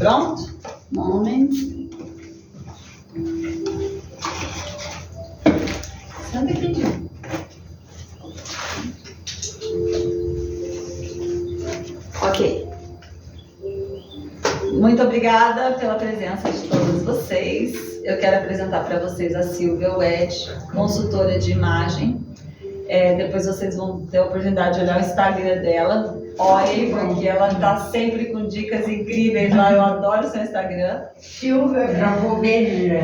Pronto? Momento. Senta aqui. Ok. Muito obrigada pela presença de todos vocês. Eu quero apresentar para vocês a Silvia Wed, consultora de imagem. Depois vocês vão ter a oportunidade de olhar o Instagram dela. Olhem, porque ela está sempre com dicas incríveis lá. Eu adoro o seu Instagram. Silvia, já vou ver.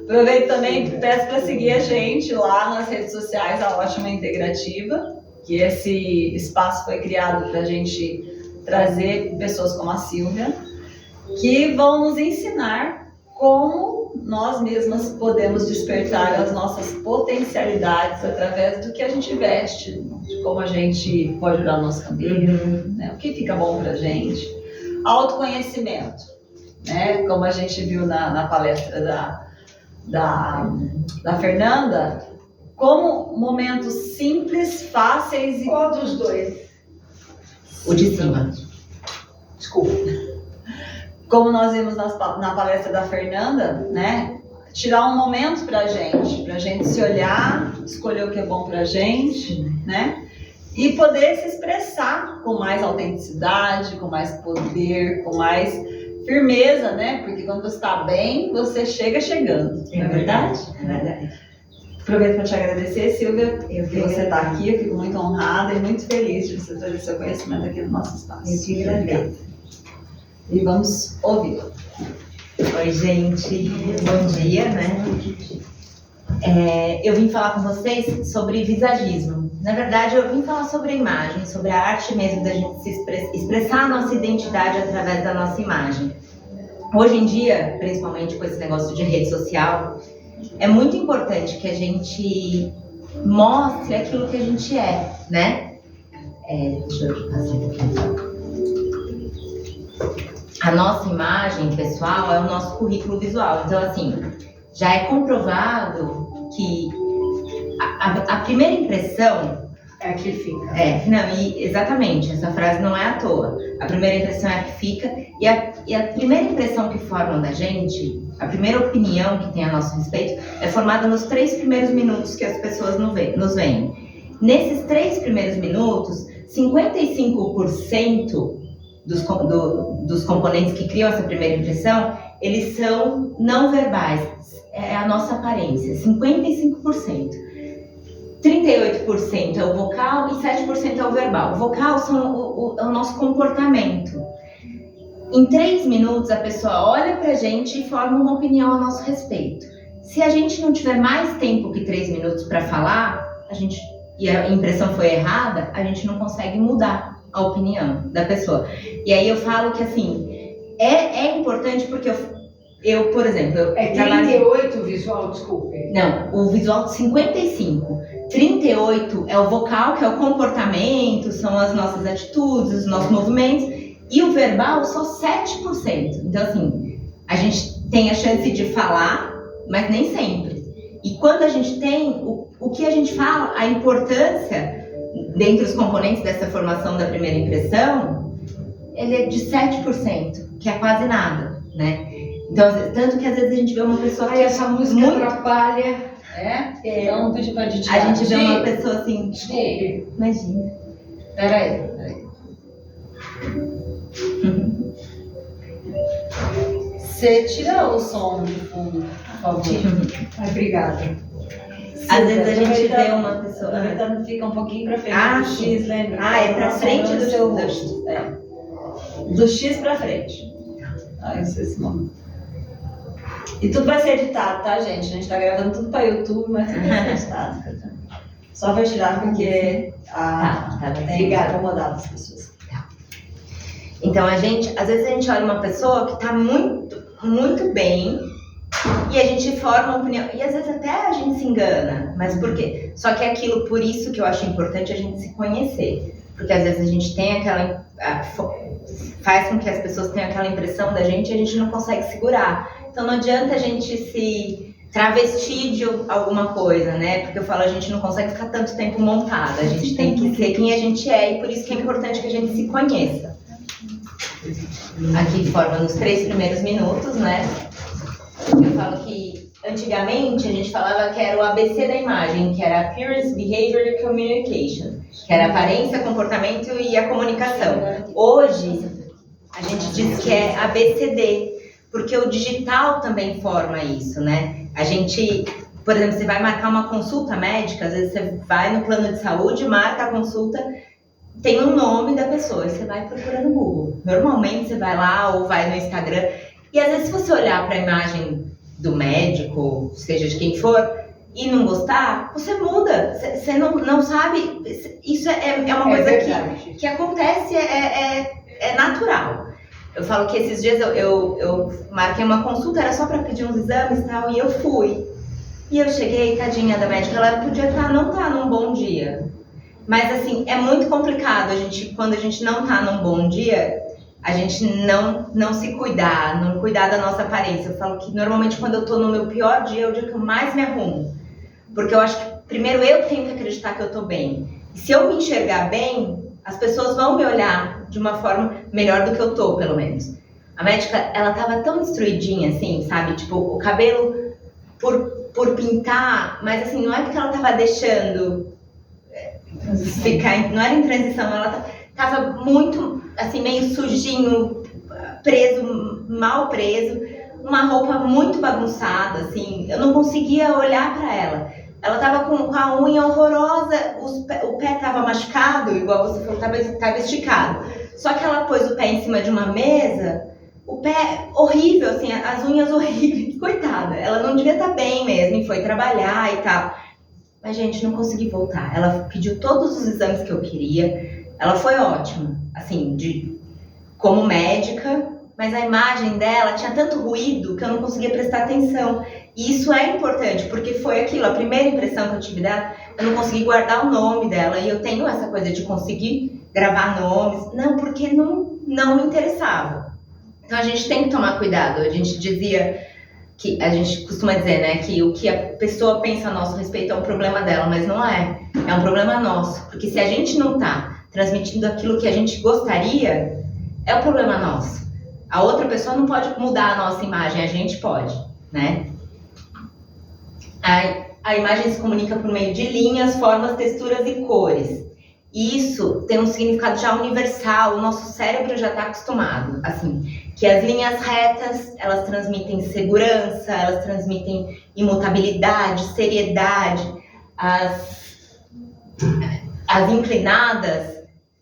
Aproveito também e peço para seguir a gente lá nas redes sociais, a Ótima Integrativa, que esse espaço foi criado para a gente trazer pessoas como a Silvia, que vão nos ensinar como nós mesmas podemos despertar as nossas potencialidades através do que a gente veste, de como a gente pode ajudar o nosso cabelo, né? O que fica bom pra gente. Autoconhecimento, né? Como a gente viu na palestra da Fernanda, como momentos simples, fáceis e... Qual dos dois? O de cima. Desculpa. Como nós vimos na palestra da Fernanda, né? Tirar um momento pra gente se olhar, escolher o que é bom pra gente, né? E poder se expressar com mais autenticidade, com mais poder, com mais firmeza, né? Porque quando você está bem, você chega chegando, não é verdade? É verdade. Aproveito para te agradecer, Silvia, Eu que você está aqui. Eu fico muito honrada e muito feliz de você trazer seu conhecimento aqui no nosso espaço. Eu te agradeço. E vamos ouvi-la. Oi, gente. Bom dia, né? Eu vim falar com vocês sobre visagismo. Na verdade, eu vim falar sobre a imagem, sobre a arte mesmo da gente se expressar a nossa identidade através da nossa imagem. Hoje em dia, principalmente com esse negócio de rede social, é muito importante que a gente mostre aquilo que a gente é, né? Deixa eu passar aqui. A nossa imagem pessoal é o nosso currículo visual. Então, assim, já é comprovado que a primeira impressão... É a que fica. Exatamente, essa frase não é à toa. A primeira impressão é a que fica, e a primeira impressão que formam da gente, a primeira opinião que tem a nosso respeito, é formada nos 3 primeiros minutos que as pessoas nos veem. Nesses 3 primeiros minutos, 55% dos componentes que criam essa primeira impressão, eles são não verbais, é a nossa aparência, 55%. 38% é o vocal e 7% é o verbal. O vocal é o nosso comportamento. Em 3 minutos, a pessoa olha pra gente e forma uma opinião a nosso respeito. Se a gente não tiver mais tempo que 3 minutos para falar, e a impressão foi errada, a gente não consegue mudar a opinião da pessoa. E aí eu falo que, assim, é importante porque eu, por exemplo... É 38 visual, desculpe. Não, o visual 55. 38 é o vocal, que é o comportamento, são as nossas atitudes, os nossos movimentos. E o verbal só 7%. Então, assim, a gente tem a chance de falar, mas nem sempre. E quando a gente tem o que a gente fala, a importância dentre os componentes dessa formação da primeira impressão, ele é de 7%, que é quase nada, né? Então, tanto que às vezes a gente vê uma pessoa que essa música atrapalha. Então, não pedi pra gente a gente vê uma pessoa assim, Desculpe. imagina. Peraí. Você tira o som de fundo, por favor. Obrigada. Às vezes a gente vê uma pessoa... Aproveitando, fica um pouquinho pra frente do X, lembra? É pra frente do seu do rosto. Do X pra frente. Esse momento. E tudo vai ser editado, tá, gente? A gente tá gravando tudo pra YouTube, mas tudo vai ser editado. Só vai tirar porque tem incomodado as pessoas. Então, às vezes a gente olha uma pessoa que tá muito, muito bem e a gente forma uma opinião. E às vezes até a gente se engana. Mas por quê? Só que é aquilo, por isso que eu acho importante a gente se conhecer. Porque às vezes a gente tem faz com que as pessoas tenham aquela impressão da gente e a gente não consegue segurar. Então não adianta a gente se travestir de alguma coisa, né? Porque eu falo, a gente não consegue ficar tanto tempo montada. A gente tem que ser quem a gente é e por isso que é importante que a gente se conheça. aqui forma nos 3 primeiros minutos, né? Eu falo que antigamente a gente falava que era o ABC da imagem, que era Appearance, Behavior e Communication, que era aparência, comportamento e a comunicação. Hoje a gente diz que é ABCD, porque o digital também forma isso, né? A gente, por exemplo, você vai marcar uma consulta médica, às vezes você vai no plano de saúde, marca a consulta, tem um nome da pessoa, e você vai procurar no Google. Normalmente você vai lá ou vai no Instagram, e às vezes se você olhar para a imagem do médico, seja de quem for, e não gostar, você muda. Você não sabe, isso é uma coisa que acontece, é natural. Eu falo que esses dias eu marquei uma consulta, era só para pedir uns exames e tal, e eu fui. E eu cheguei, tadinha da médica, ela podia não tá num bom dia. Mas assim, é muito complicado quando a gente não tá num bom dia, a gente não se cuidar, não cuidar da nossa aparência. Eu falo que normalmente quando eu tô no meu pior dia, é o dia que eu mais me arrumo. Porque eu acho que primeiro eu tenho que acreditar que eu tô bem. E se eu me enxergar bem, as pessoas vão me olhar de uma forma melhor do que eu tô, pelo menos. A médica, ela tava tão destruidinha, assim, sabe? Tipo, o cabelo por pintar, mas assim, não é porque ela tava deixando ficar, não era em transição, ela tava muito, assim, meio sujinho, preso, mal preso, uma roupa muito bagunçada, assim, eu não conseguia olhar pra ela. Ela tava com a unha horrorosa, o pé tava machucado, igual você falou, tava esticado. Só que ela pôs o pé em cima de uma mesa, o pé horrível, assim, as unhas horríveis, coitada. Ela não devia estar bem mesmo, e foi trabalhar e tal. Mas, gente, não consegui voltar. Ela pediu todos os exames que eu queria. Ela foi ótima, assim, como médica, mas a imagem dela tinha tanto ruído que eu não conseguia prestar atenção. E isso é importante, porque foi aquilo, a primeira impressão que eu tive dela, eu não consegui guardar o nome dela. E eu tenho essa coisa de conseguir gravar nomes, não, porque não me interessava. Então a gente tem que tomar cuidado. A gente costuma dizer, né, que o que a pessoa pensa a nosso respeito é um problema dela, mas não é. É um problema nosso, porque se a gente não tá transmitindo aquilo que a gente gostaria, é um problema nosso. A outra pessoa não pode mudar a nossa imagem, a gente pode, né? A imagem se comunica por meio de linhas, formas, texturas e cores. E isso tem um significado já universal, o nosso cérebro já está acostumado, assim, que as linhas retas, elas transmitem segurança, elas transmitem imutabilidade, seriedade, as inclinadas,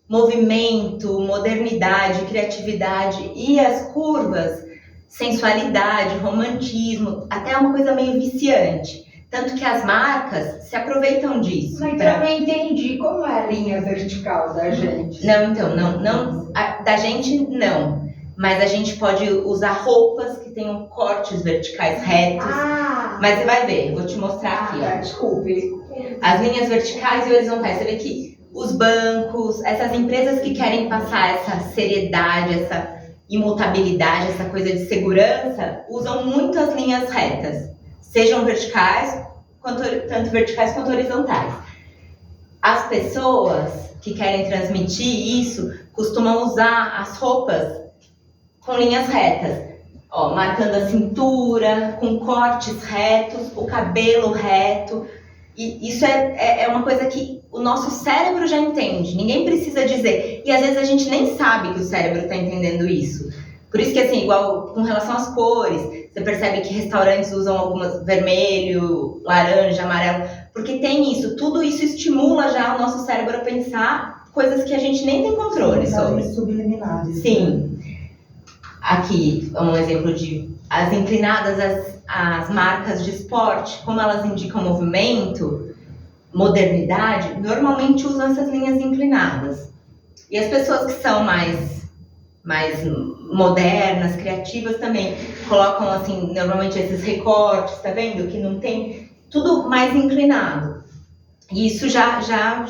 movimento, modernidade, criatividade, e as curvas, sensualidade, romantismo, até uma coisa meio viciante. Tanto que as marcas se aproveitam disso. Mas eu não entendi como é a linha vertical da gente. Não, da gente não. Mas a gente pode usar roupas que tenham cortes verticais retos. Mas você vai ver, vou te mostrar aqui. Ó. Desculpe. As linhas verticais e horizontais. Você vê que os bancos, essas empresas que querem passar essa seriedade, essa imutabilidade, essa coisa de segurança, usam muito as linhas retas. Sejam verticais, tanto verticais quanto horizontais. As pessoas que querem transmitir isso costumam usar as roupas com linhas retas, ó, marcando a cintura, com cortes retos, o cabelo reto. E isso é uma coisa que o nosso cérebro já entende, ninguém precisa dizer. E às vezes a gente nem sabe que o cérebro está entendendo isso. Por isso que, assim, igual com relação às cores, você percebe que restaurantes usam algumas vermelho, laranja, amarelo, porque tem isso, tudo isso estimula já o nosso cérebro a pensar coisas que a gente nem tem controle sobre. Subliminares. Sim. Aqui, um exemplo de as inclinadas, as marcas de esporte, como elas indicam movimento, modernidade, normalmente usam essas linhas inclinadas. E as pessoas que são mais modernas, criativas também colocam assim, normalmente esses recortes, tá vendo? Que não tem, tudo mais inclinado. E isso já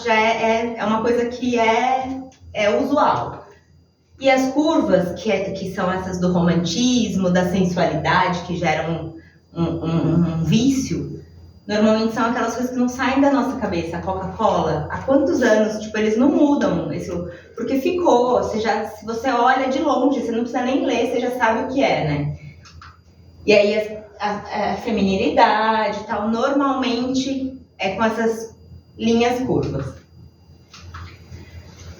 é uma coisa que é usual. E as curvas, que são essas do romantismo, da sensualidade, que geram um vício, normalmente são aquelas coisas que não saem da nossa cabeça. A Coca-Cola, há quantos anos, tipo, eles não mudam esse logo, porque ficou, se você olha de longe, você não precisa nem ler, você já sabe o que é, né? E aí a feminilidade e tal, normalmente é com essas linhas curvas.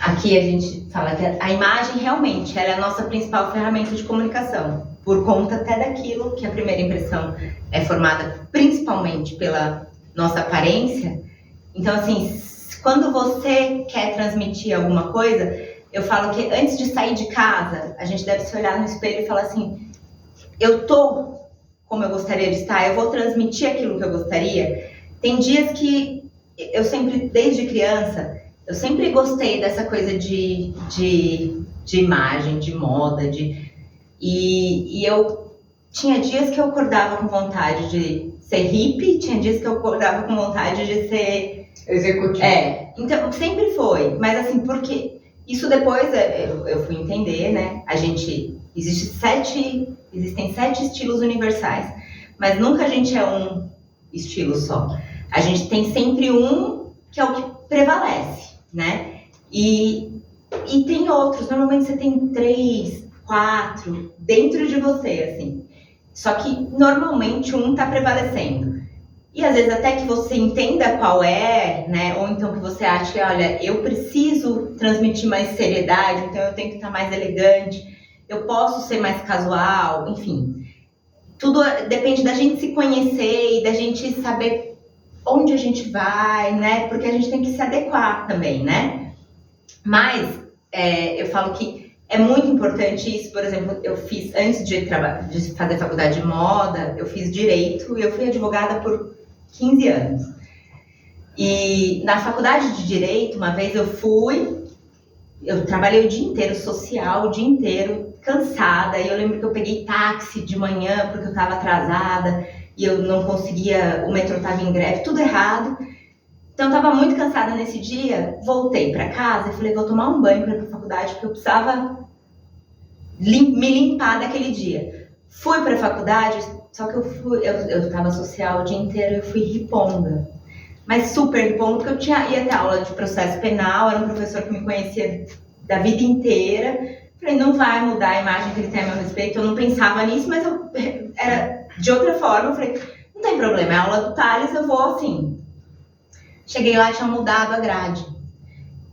Aqui a gente fala que a imagem realmente ela é a nossa principal ferramenta de comunicação, por conta até daquilo que a primeira impressão é formada principalmente pela nossa aparência. Então, assim, quando você quer transmitir alguma coisa, eu falo que antes de sair de casa, a gente deve se olhar no espelho e falar assim, eu tô como eu gostaria de estar, eu vou transmitir aquilo que eu gostaria. Tem dias que eu sempre, desde criança, eu sempre gostei dessa coisa de imagem, de moda, e eu tinha dias que eu acordava com vontade de ser hippie, tinha dias que eu acordava com vontade de ser... executiva. Então sempre foi, mas assim, porque isso depois eu fui entender, né? Existem 7 estilos universais, mas nunca a gente é um estilo só. A gente tem sempre um que é o que prevalece, né? E tem outros, normalmente você tem 3, 4 dentro de você, assim. Só que normalmente um tá prevalecendo. E às vezes até que você entenda qual é, né? Ou então que você ache, olha, eu preciso transmitir mais seriedade, então eu tenho que estar mais elegante, eu posso ser mais casual, enfim. Tudo depende da gente se conhecer e da gente saber onde a gente vai, né? Porque a gente tem que se adequar também, né? Mas eu falo que é muito importante isso. Por exemplo, eu fiz, antes de fazer faculdade de moda, eu fiz direito e eu fui advogada por 15 anos. E na faculdade de direito, uma vez eu trabalhei o dia inteiro, social, o dia inteiro, cansada, e eu lembro que eu peguei táxi de manhã porque eu estava atrasada e eu não conseguia, o metrô estava em greve, tudo errado. Então eu estava muito cansada nesse dia, voltei para casa e falei, vou tomar um banho para ir para a faculdade porque eu precisava me limpar daquele dia. Fui para a faculdade, só que eu estava social o dia inteiro, eu fui riponga. Mas super riponga, porque eu ia ter aula de processo penal, era um professor que me conhecia da vida inteira. Falei, não vai mudar a imagem que ele tem a meu respeito, eu não pensava nisso, mas era de outra forma. Eu falei, não tem problema, é aula do Thales, eu vou assim. Cheguei lá e tinha mudado a grade.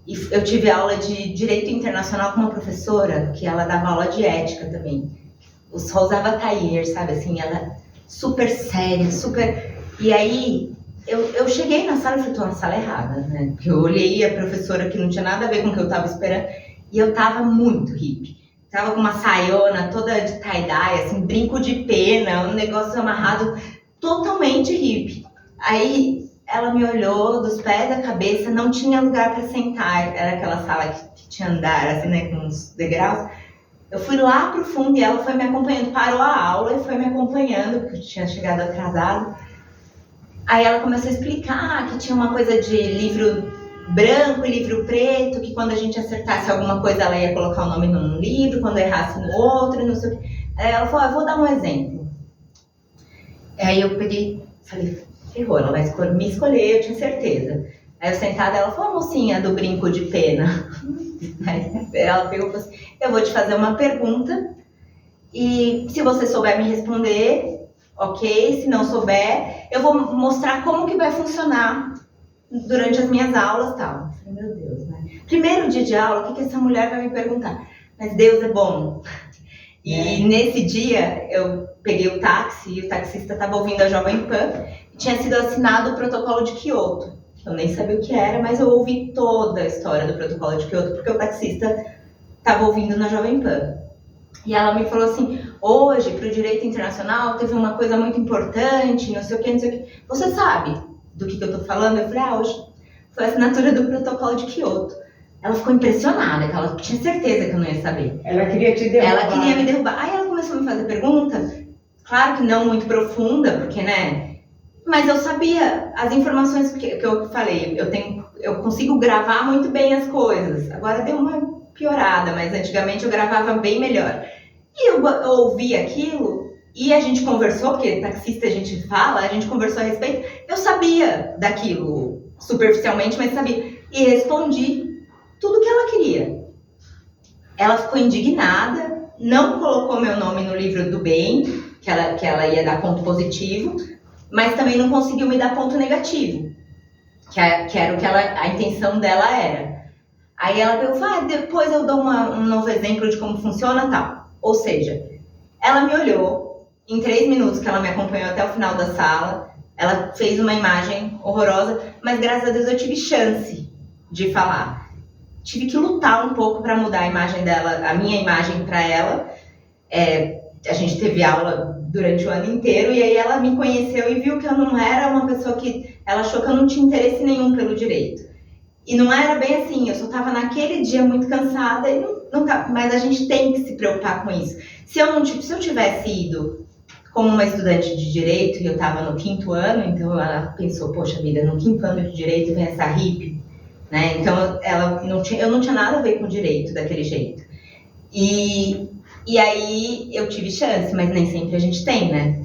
E eu tive aula de Direito Internacional com uma professora, que ela dava aula de ética também. Só usava tailleur, sabe, assim, ela super séria, super... E aí, eu cheguei na sala e falei, tô na sala errada, né? Porque eu olhei a professora que não tinha nada a ver com o que eu tava esperando, e eu tava muito hippie. Tava com uma saiona toda de tie-dye, assim, brinco de pena, um negócio amarrado, totalmente hippie. Aí, ela me olhou dos pés à cabeça, não tinha lugar para sentar, era aquela sala que tinha andar, assim, né, com uns degraus. Eu fui lá pro fundo e ela foi me acompanhando, parou a aula e foi me acompanhando, porque eu tinha chegado atrasada. Aí ela começou a explicar que tinha uma coisa de livro branco e livro preto, que quando a gente acertasse alguma coisa ela ia colocar o nome num livro, quando errasse no outro, não sei o quê. Aí ela falou, eu vou dar um exemplo. Aí eu peguei, falei, ferrou, ela vai me escolher, eu tinha certeza. Aí eu sentada, ela falou, mocinha do brinco de pena. Aí ela pegou e falou assim, eu vou te fazer uma pergunta e se você souber me responder, ok, se não souber, eu vou mostrar como que vai funcionar durante as minhas aulas e tal. Eu falei, meu Deus, né? Primeiro dia de aula, o que essa mulher vai me perguntar? Mas Deus é bom. E nesse dia, eu peguei o táxi e o taxista estava ouvindo a Jovem Pan e tinha sido assinado o protocolo de Kyoto. Eu nem sabia o que era, mas eu ouvi toda a história do protocolo de Kyoto porque o taxista estava ouvindo na Jovem Pan. E ela me falou assim, hoje, para o direito internacional, teve uma coisa muito importante, não sei o que, não sei o que. Você sabe do que eu tô falando? Eu falei, hoje foi a assinatura do protocolo de Kyoto. Ela ficou impressionada, que ela tinha certeza que eu não ia saber. Ela queria te derrubar. Ela queria me derrubar. Aí ela começou a me fazer pergunta, claro que não muito profunda, porque, né? Mas eu sabia as informações que eu falei. Eu consigo gravar muito bem as coisas. Agora deu uma piorada, mas antigamente eu gravava bem melhor. E eu ouvi aquilo E a gente conversou, porque taxista a gente fala, a gente conversou a respeito. Eu sabia daquilo superficialmente, mas sabia. E respondi tudo que ela queria. Ela ficou indignada, não colocou meu nome no livro do bem, que ela ia dar ponto positivo, mas também não conseguiu me dar ponto negativo, que era o que a intenção dela era. Aí ela falou, depois eu dou um novo exemplo de como funciona e tal. Ou seja, ela me olhou, em 3 minutos que ela me acompanhou até o final da sala, ela fez uma imagem horrorosa, mas graças a Deus eu tive chance de falar. Tive que lutar um pouco para mudar a imagem dela, a minha imagem para ela. A gente teve aula durante o ano inteiro e aí ela me conheceu e viu que eu não era uma pessoa que... Ela achou que eu não tinha interesse nenhum pelo direito. E não era bem assim, eu só estava naquele dia muito cansada, e mas a gente tem que se preocupar com isso. Se eu tivesse ido como uma estudante de direito e eu estava no 5º ano, então ela pensou, poxa vida, no 5º ano de direito vem essa hippie, né? Então eu não tinha nada a ver com direito daquele jeito. E aí eu tive chance, mas nem sempre a gente tem, né?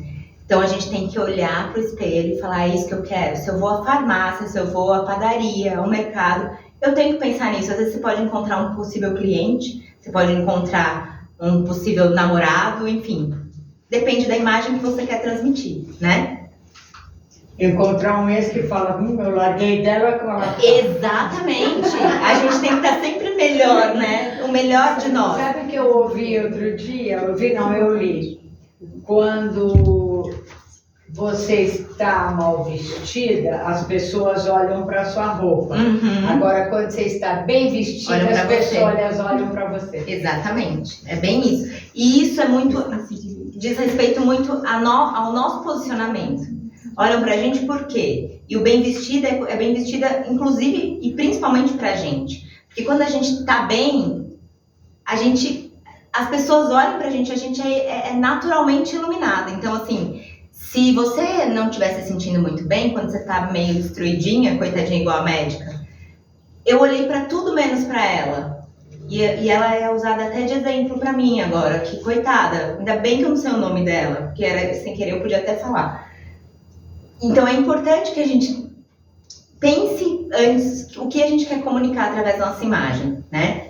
Então a gente tem que olhar pro espelho e falar, é isso que eu quero. Se eu vou à farmácia, se eu vou à padaria, ao mercado, eu tenho que pensar nisso. Às vezes você pode encontrar um possível cliente, você pode encontrar um possível namorado, enfim. Depende da imagem que você quer transmitir, né? Encontrar um ex que fala, eu larguei dela com ela. Exatamente. A gente tem que estar sempre melhor, né? O melhor de nós. Sabe o que eu ouvi outro dia? Eu li. Quando você está mal vestida, as pessoas olham para sua roupa. Uhum. Agora, quando você está bem vestida, as pessoas olham para você. Exatamente. É bem isso. E isso é muito... diz respeito muito ao nosso posicionamento. Olham pra gente por quê? E o bem vestida é bem vestida, inclusive e principalmente pra gente. Porque quando a gente tá bem, as pessoas olham pra gente, a gente é naturalmente iluminada. Então, assim, se você não estiver se sentindo muito bem, quando você tá meio destruidinha, coitadinha igual a médica, eu olhei pra tudo menos pra ela. E ela é usada até de exemplo pra mim agora, que coitada, ainda bem que eu não sei o nome dela, porque era sem querer, eu podia até falar. Então é importante que a gente pense antes o que a gente quer comunicar através da nossa imagem, né?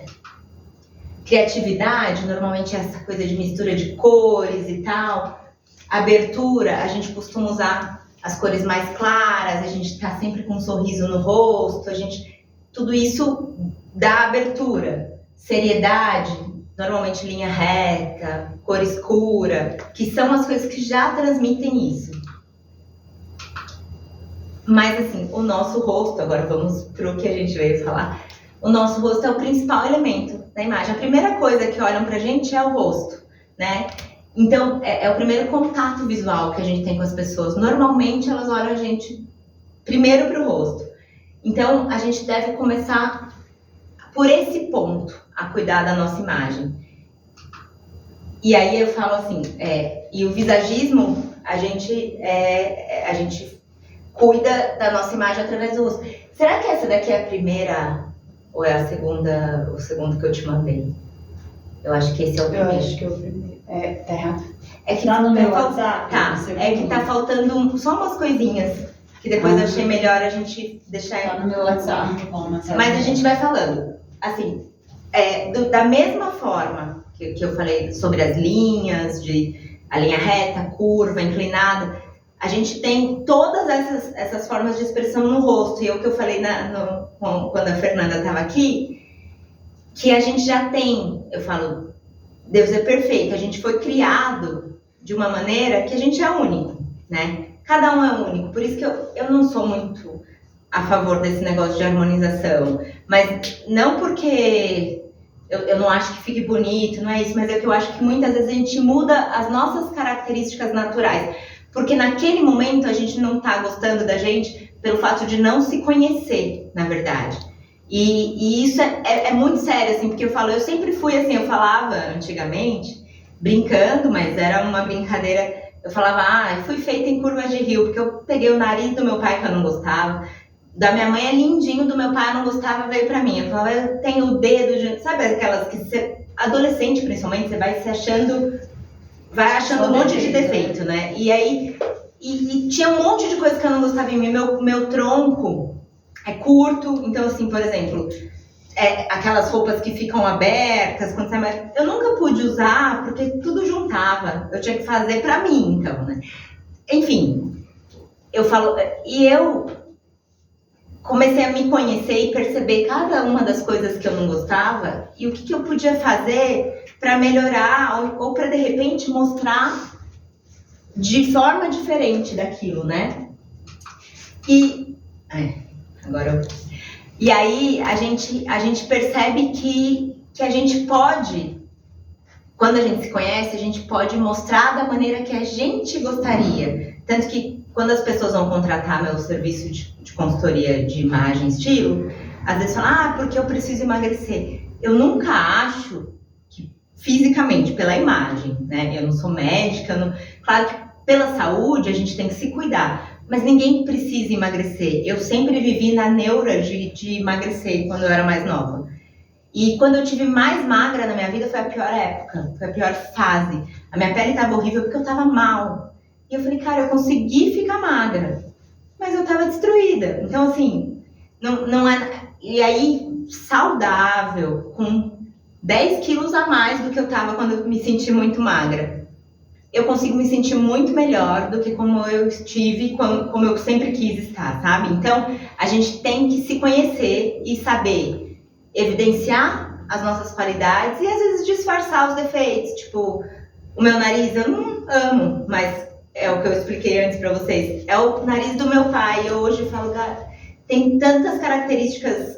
Criatividade, normalmente é essa coisa de mistura de cores e tal. Abertura, a gente costuma usar as cores mais claras, a gente tá sempre com um sorriso no rosto, tudo isso dá abertura. Seriedade, normalmente linha reta, cor escura, que são as coisas que já transmitem isso. Mas assim, o nosso rosto, agora vamos para o que a gente veio falar, o nosso rosto é o principal elemento da imagem. A primeira coisa que olham pra gente é o rosto, né? Então, é o primeiro contato visual que a gente tem com as pessoas. Normalmente, elas olham a gente primeiro pro rosto. Então, a gente deve começar por esse ponto a cuidar da nossa imagem. E aí eu falo assim, e o visagismo, a gente cuida da nossa imagem através do rosto. Será que essa daqui é a primeira ou é a segunda, o segundo que eu te mandei? Eu acho que esse é o primeiro. Eu acho que é o primeiro. Tá errado. É que tá no meu WhatsApp. Tá, é que tá faltando só umas coisinhas que depois eu achei melhor a gente deixar. Tá no meu WhatsApp. Mas a gente vai falando. Assim, da mesma forma que eu falei sobre as linhas, a linha reta, curva, inclinada, a gente tem todas essas formas de expressão no rosto. E é o que eu falei quando a Fernanda estava aqui, que a gente já tem, eu falo, Deus é perfeito, a gente foi criado de uma maneira que a gente é único, né? Cada um é único, por isso que eu não sou muito a favor desse negócio de harmonização, mas não porque eu não acho que fique bonito, não é isso, mas é que eu acho que muitas vezes a gente muda as nossas características naturais, porque naquele momento a gente não tá gostando da gente pelo fato de não se conhecer, na verdade. E isso é muito sério, assim, porque eu sempre fui assim, eu falava antigamente, brincando, mas era uma brincadeira, eu falava, fui feita em curva de rio, porque eu peguei o nariz do meu pai que eu não gostava, da minha mãe é lindinho, do meu pai eu não gostava, veio pra mim. Eu falava, eu tenho o dedo, sabe aquelas que você, adolescente principalmente, você vai se achando vai achando um monte de defeito, né? E aí, e tinha um monte de coisa que eu não gostava em mim. Meu tronco é curto, então assim, por exemplo, aquelas roupas que ficam abertas, quando você... eu nunca pude usar porque tudo juntava. Eu tinha que fazer pra mim, então, né? Enfim, eu falo... E eu comecei a me conhecer e perceber cada uma das coisas que eu não gostava e o que eu podia fazer para melhorar ou para, de repente, mostrar de forma diferente daquilo, né? E aí a gente percebe que a gente pode, quando a gente se conhece, a gente pode mostrar da maneira que a gente gostaria. Tanto que quando as pessoas vão contratar meu serviço de consultoria de imagem e estilo, às vezes falam, porque eu preciso emagrecer. Eu nunca acho que fisicamente, pela imagem, né? Eu não sou médica, claro que pela saúde a gente tem que se cuidar, mas ninguém precisa emagrecer. Eu sempre vivi na neura de emagrecer quando eu era mais nova. E quando eu tive mais magra na minha vida foi a pior época, foi a pior fase. A minha pele estava horrível porque eu estava mal. E eu falei, cara, eu consegui ficar magra, mas eu tava destruída. Então, assim, não é... E aí, saudável, com 10 quilos a mais do que eu tava quando eu me senti muito magra. Eu consigo me sentir muito melhor do que como eu estive, como eu sempre quis estar, sabe? Então, a gente tem que se conhecer e saber evidenciar as nossas qualidades e, às vezes, disfarçar os defeitos. Tipo, o meu nariz eu não amo, mas... é o que eu expliquei antes pra vocês. É o nariz do meu pai. Eu hoje falo, cara, tem tantas características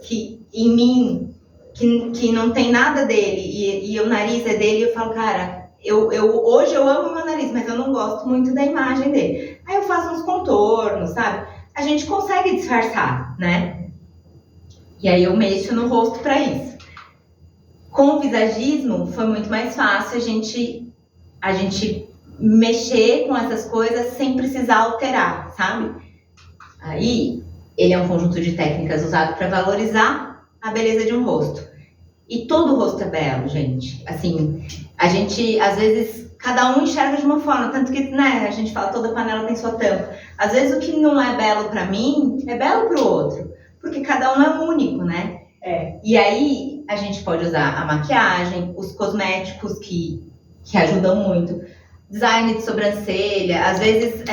em mim que não tem nada dele. E o nariz é dele. Eu falo, cara, hoje eu amo meu nariz, mas eu não gosto muito da imagem dele. Aí eu faço uns contornos, sabe? A gente consegue disfarçar, né? E aí eu mexo no rosto pra isso. Com o visagismo foi muito mais fácil a gente mexer com essas coisas sem precisar alterar, sabe? Aí, ele é um conjunto de técnicas usado para valorizar a beleza de um rosto. E todo rosto é belo, gente. Assim, a gente, às vezes, cada um enxerga de uma forma, tanto que, né, a gente fala, toda panela tem sua tampa. Às vezes, o que não é belo para mim, é belo para o outro. Porque cada um é único, né? E aí, a gente pode usar a maquiagem, os cosméticos que ajudam muito. Design de sobrancelha, às vezes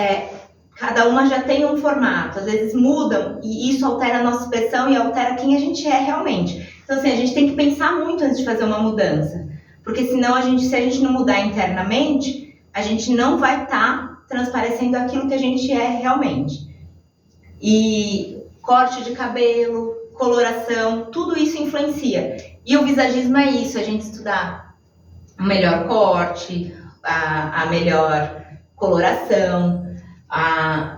cada uma já tem um formato, às vezes mudam e isso altera a nossa expressão e altera quem a gente é realmente. Então assim, a gente tem que pensar muito antes de fazer uma mudança, porque senão se a gente não mudar internamente, a gente não vai estar transparecendo aquilo que a gente é realmente. E corte de cabelo, coloração, tudo isso influencia. E o visagismo é isso, a gente estudar o melhor corte, a melhor coloração,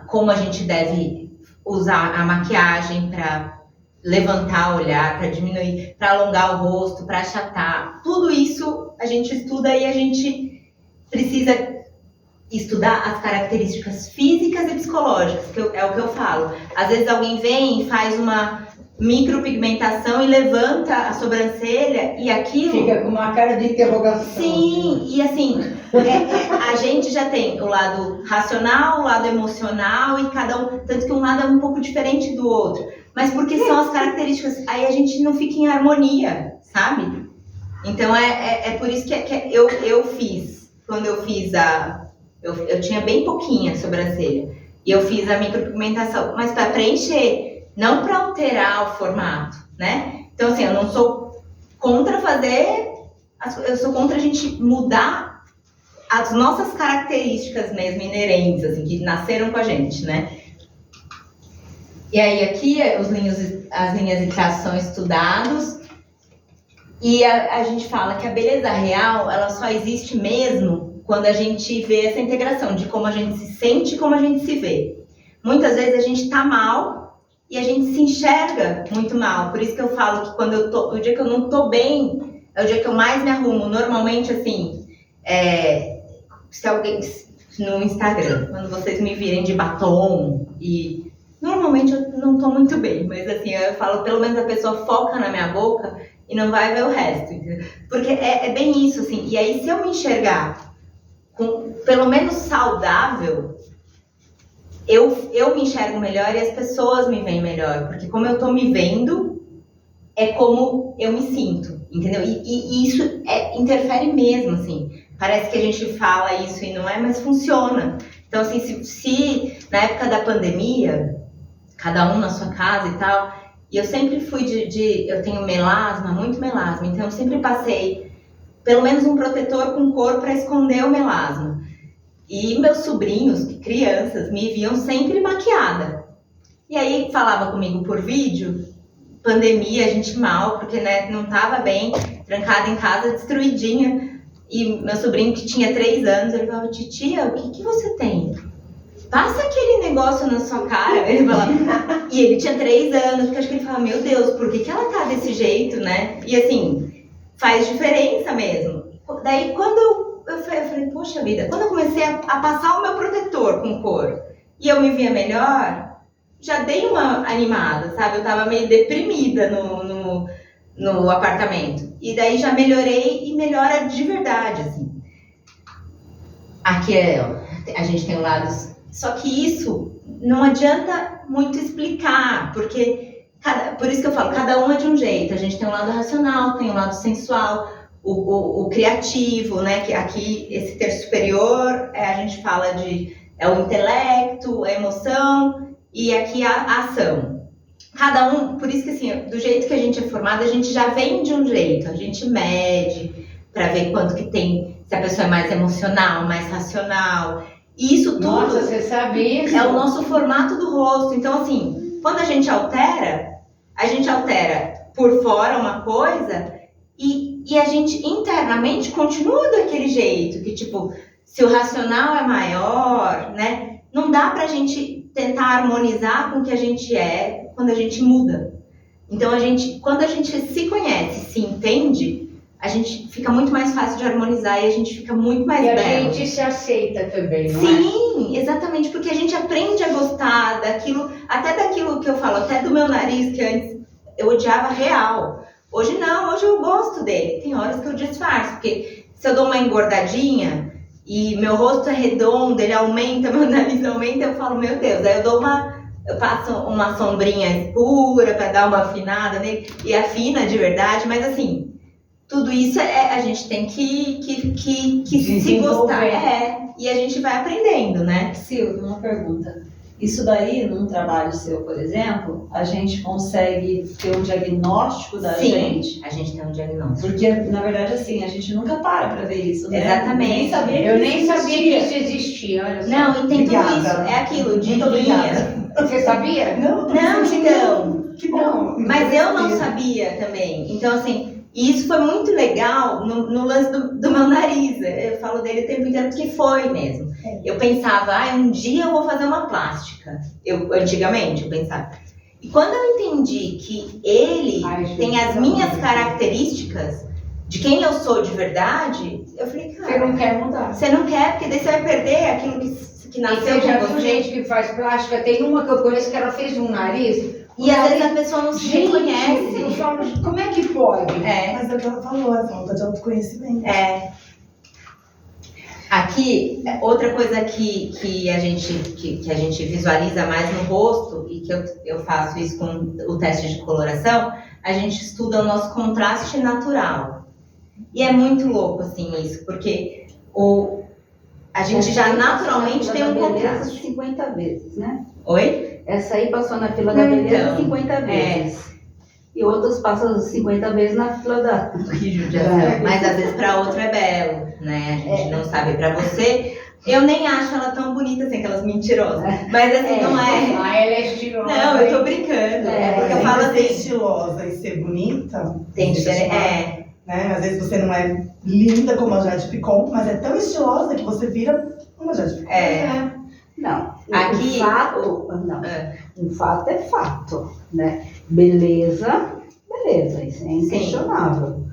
como a gente deve usar a maquiagem para levantar o olhar, para diminuir, para alongar o rosto, para achatar. Tudo isso a gente estuda e a gente precisa estudar as características físicas e psicológicas, que é o que eu falo. Às vezes alguém vem e faz uma micropigmentação e levanta a sobrancelha e aquilo... fica com uma cara de interrogação. Sim, e assim, a gente já tem o lado racional, o lado emocional e cada um... Tanto que um lado é um pouco diferente do outro. Mas porque são as características... Aí a gente não fica em harmonia, sabe? Então é por isso que eu fiz... Quando eu fiz eu tinha bem pouquinha sobrancelha. E eu fiz a micropigmentação, mas para preencher... Não para alterar o formato, né? Então, assim, eu não sou contra eu sou contra a gente mudar as nossas características mesmo inerentes, assim, que nasceram com a gente, né? E aí, aqui, as linhas e traços são estudados. E a gente fala que a beleza real, ela só existe mesmo quando a gente vê essa integração de como a gente se sente e como a gente se vê. Muitas vezes a gente tá mal e a gente se enxerga muito mal. Por isso que eu falo que o dia que eu não tô bem, é o dia que eu mais me arrumo. Normalmente, assim, se alguém no Instagram, quando vocês me virem de batom e... Normalmente eu não tô muito bem, mas assim, eu falo, pelo menos a pessoa foca na minha boca e não vai ver o resto, entendeu? Porque é bem isso, assim. E aí, se eu me enxergar pelo menos saudável, eu me enxergo melhor e as pessoas me veem melhor. Porque como eu tô me vendo, é como eu me sinto, entendeu? E isso interfere mesmo, assim. Parece que a gente fala isso e não é, mas funciona. Então, assim, se na época da pandemia, cada um na sua casa e tal, e eu sempre fui eu tenho melasma, muito melasma, então eu sempre passei pelo menos um protetor com cor para esconder o melasma. E meus sobrinhos, crianças, me viam sempre maquiada. E aí falava comigo por vídeo, pandemia, a gente mal, porque né, não tava bem, trancada em casa, destruidinha. E meu sobrinho, que tinha 3 anos, ele falava, titia, o que você tem? Passa aquele negócio na sua cara. Ele falava, e ele tinha 3 anos, porque acho que ele falava, meu Deus, por que ela tá desse jeito, né? E assim, faz diferença mesmo. Daí quando eu falei, poxa vida, quando eu comecei a passar o meu protetor com cor e eu me via melhor, já dei uma animada, sabe? Eu tava meio deprimida no apartamento. E daí já melhorei e melhora de verdade, assim. Aqui a gente tem um lado... Só que isso não adianta muito explicar, porque... por isso que eu falo, cada um é de um jeito. A gente tem um lado racional, tem um lado sensual, o criativo, né? Que aqui, esse terço superior, a gente fala o intelecto, a emoção, e aqui a ação. Cada um, por isso que assim, do jeito que a gente é formado, a gente já vem de um jeito, a gente mede para ver quanto que tem, se a pessoa é mais emocional, mais racional. E isso tudo. Nossa, você sabia isso? É o nosso formato do rosto. Então, assim, quando a gente altera por fora uma coisa e a gente internamente continua daquele jeito, que tipo, se o racional é maior, né? Não dá pra gente tentar harmonizar com o que a gente é quando a gente muda. Então, quando a gente se conhece, se entende, a gente fica muito mais fácil de harmonizar e a gente fica muito mais belo. E a gente se aceita também, não é? Sim, exatamente, porque a gente aprende a gostar até daquilo que eu falo, até do meu nariz, que antes eu odiava real. Hoje não, hoje eu gosto dele. Tem horas que eu disfarço, porque se eu dou uma engordadinha e meu rosto é redondo, ele aumenta, meu nariz aumenta, eu falo, meu Deus, aí eu passo uma sombrinha escura para dar uma afinada nele, e afina de verdade, mas assim, tudo isso a gente tem que se gostar. E a gente vai aprendendo, né? Silvia, uma pergunta. Isso daí, num trabalho seu, por exemplo, a gente consegue ter um diagnóstico da gente? Sim, a gente tem um diagnóstico. Porque, na verdade, assim, a gente nunca para pra ver isso, né? Exatamente. Eu nem sabia que isso existia, olha só. Não, e tem tudo Obrigada. isso. É aquilo, de Muito obrigada. Você sabia? Não, então. Que bom. Mas eu não sabia também. Então, assim, e isso foi muito legal no lance do meu nariz. Eu falo dele o tempo inteiro porque foi mesmo. Eu pensava, um dia eu vou fazer uma plástica. Antigamente eu pensava. E quando eu entendi que ele tem as minhas características de quem eu sou de verdade, eu falei, cara, Você não quer mudar. você não quer, porque daí você vai perder aquilo que nasceu E você já com viu você. gente que faz plástica? Tem uma que eu conheço que ela fez um nariz. E às vezes a pessoa não se Eu reconhece. falo, como é que pode? Mas é o que ela falou, é falta de autoconhecimento. Aqui, outra coisa que a gente visualiza mais no rosto, e que eu faço isso com o teste de coloração, a gente estuda o nosso contraste natural. E é muito louco, assim, isso, porque a gente já naturalmente tem um contraste. 50 vezes, né? Oi? Essa aí passou na fila da beleza Então, 50 vezes. E outros passam 50 vezes na fila da... Que judiação. Mas às vezes pra outra é belo, né? A gente não sabe. Pra você, eu nem acho ela tão bonita assim, aquelas mentirosas. Mas assim, não é. Ah, ela é estilosa. Não, eu tô brincando. Porque eu falo Ser assim. estilosa e ser bonita. Tem diferença. Né? Às vezes você não é linda como a Jade Picon, mas é tão estilosa que você vira uma Jade Picon. Não, Aqui- o fato... Não, um fato é fato, né? Beleza, isso é inquestionável.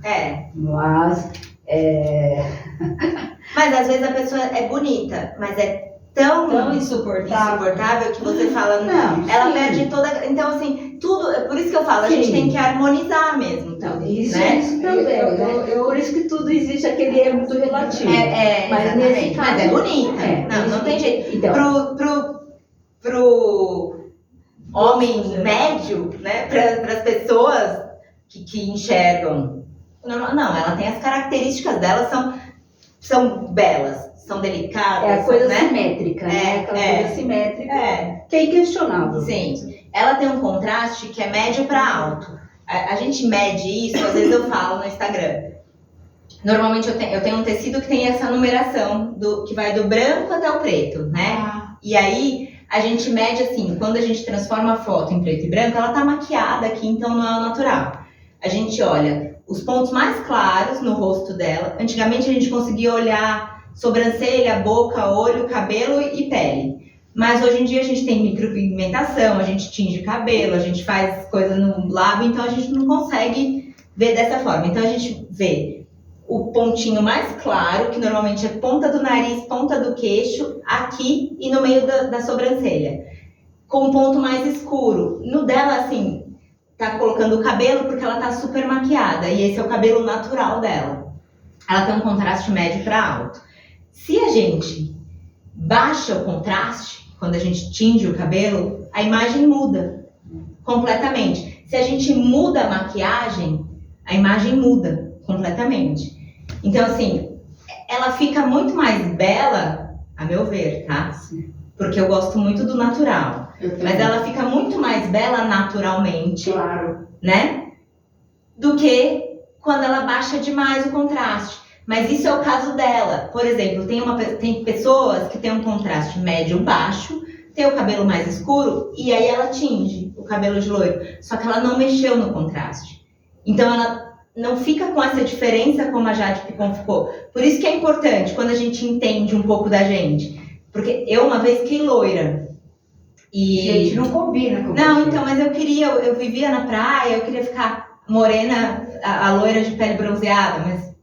Mas... Mas às vezes a pessoa é bonita, mas é tão Tão insuportável. insuportável que você fala, Não, ela sim. perde toda. Então, assim, tudo, é por isso que eu falo, a Sim. gente tem que harmonizar mesmo tudo, Não, isso, né? isso também, né? Por isso que tudo existe, aquele é muito relativo. Mas Exatamente. nesse caso... Mas é bonita. Não isso- tem jeito. Então, Pro homem médio, né? Para as pessoas que enxergam. Não, ela tem as características dela, são belas, são delicadas. é a coisa né? simétrica, né? Aquela coisa simétrica que é inquestionável. Sim. Ela tem um contraste que é médio para alto. A gente mede isso, às vezes eu falo no Instagram. Normalmente eu tenho um tecido que tem essa numeração que vai do branco até o preto, né? E aí a gente mede assim, quando a gente transforma a foto em preto e branco, ela tá maquiada aqui, então não é o natural. A gente olha os pontos mais claros no rosto dela. Antigamente a gente conseguia olhar sobrancelha, boca, olho, cabelo e pele. Mas hoje em dia a gente tem micropigmentação, a gente tinge cabelo, a gente faz coisa no lábio, então a gente não consegue ver dessa forma. Então a gente vê o pontinho mais claro, que normalmente é ponta do nariz, ponta do queixo, aqui e no meio da sobrancelha. Com um ponto mais escuro. No dela, assim, tá colocando o cabelo porque ela tá super maquiada. E esse é o cabelo natural dela. Ela tem um contraste médio para alto. Se a gente baixa o contraste, quando a gente tinge o cabelo, a imagem muda completamente. Se a gente muda a maquiagem, a imagem muda completamente. Então, assim, ela fica muito mais bela, a meu ver, tá? Porque eu gosto muito do natural. Mas ela fica muito mais bela naturalmente, Claro. né? Do que quando ela baixa demais o contraste. Mas isso é o caso dela. Por exemplo, tem pessoas que têm um contraste médio-baixo, tem o cabelo mais escuro, e aí ela tinge o cabelo de loiro. Só que ela não mexeu no contraste. Então ela não fica com essa diferença como a Jade Picon ficou. Por isso que é importante quando a gente entende um pouco da gente. Porque eu uma vez fiquei loira. E... Gente, não combina com Não, você. então, mas eu vivia na praia, eu queria ficar morena, a loira de pele bronzeada, mas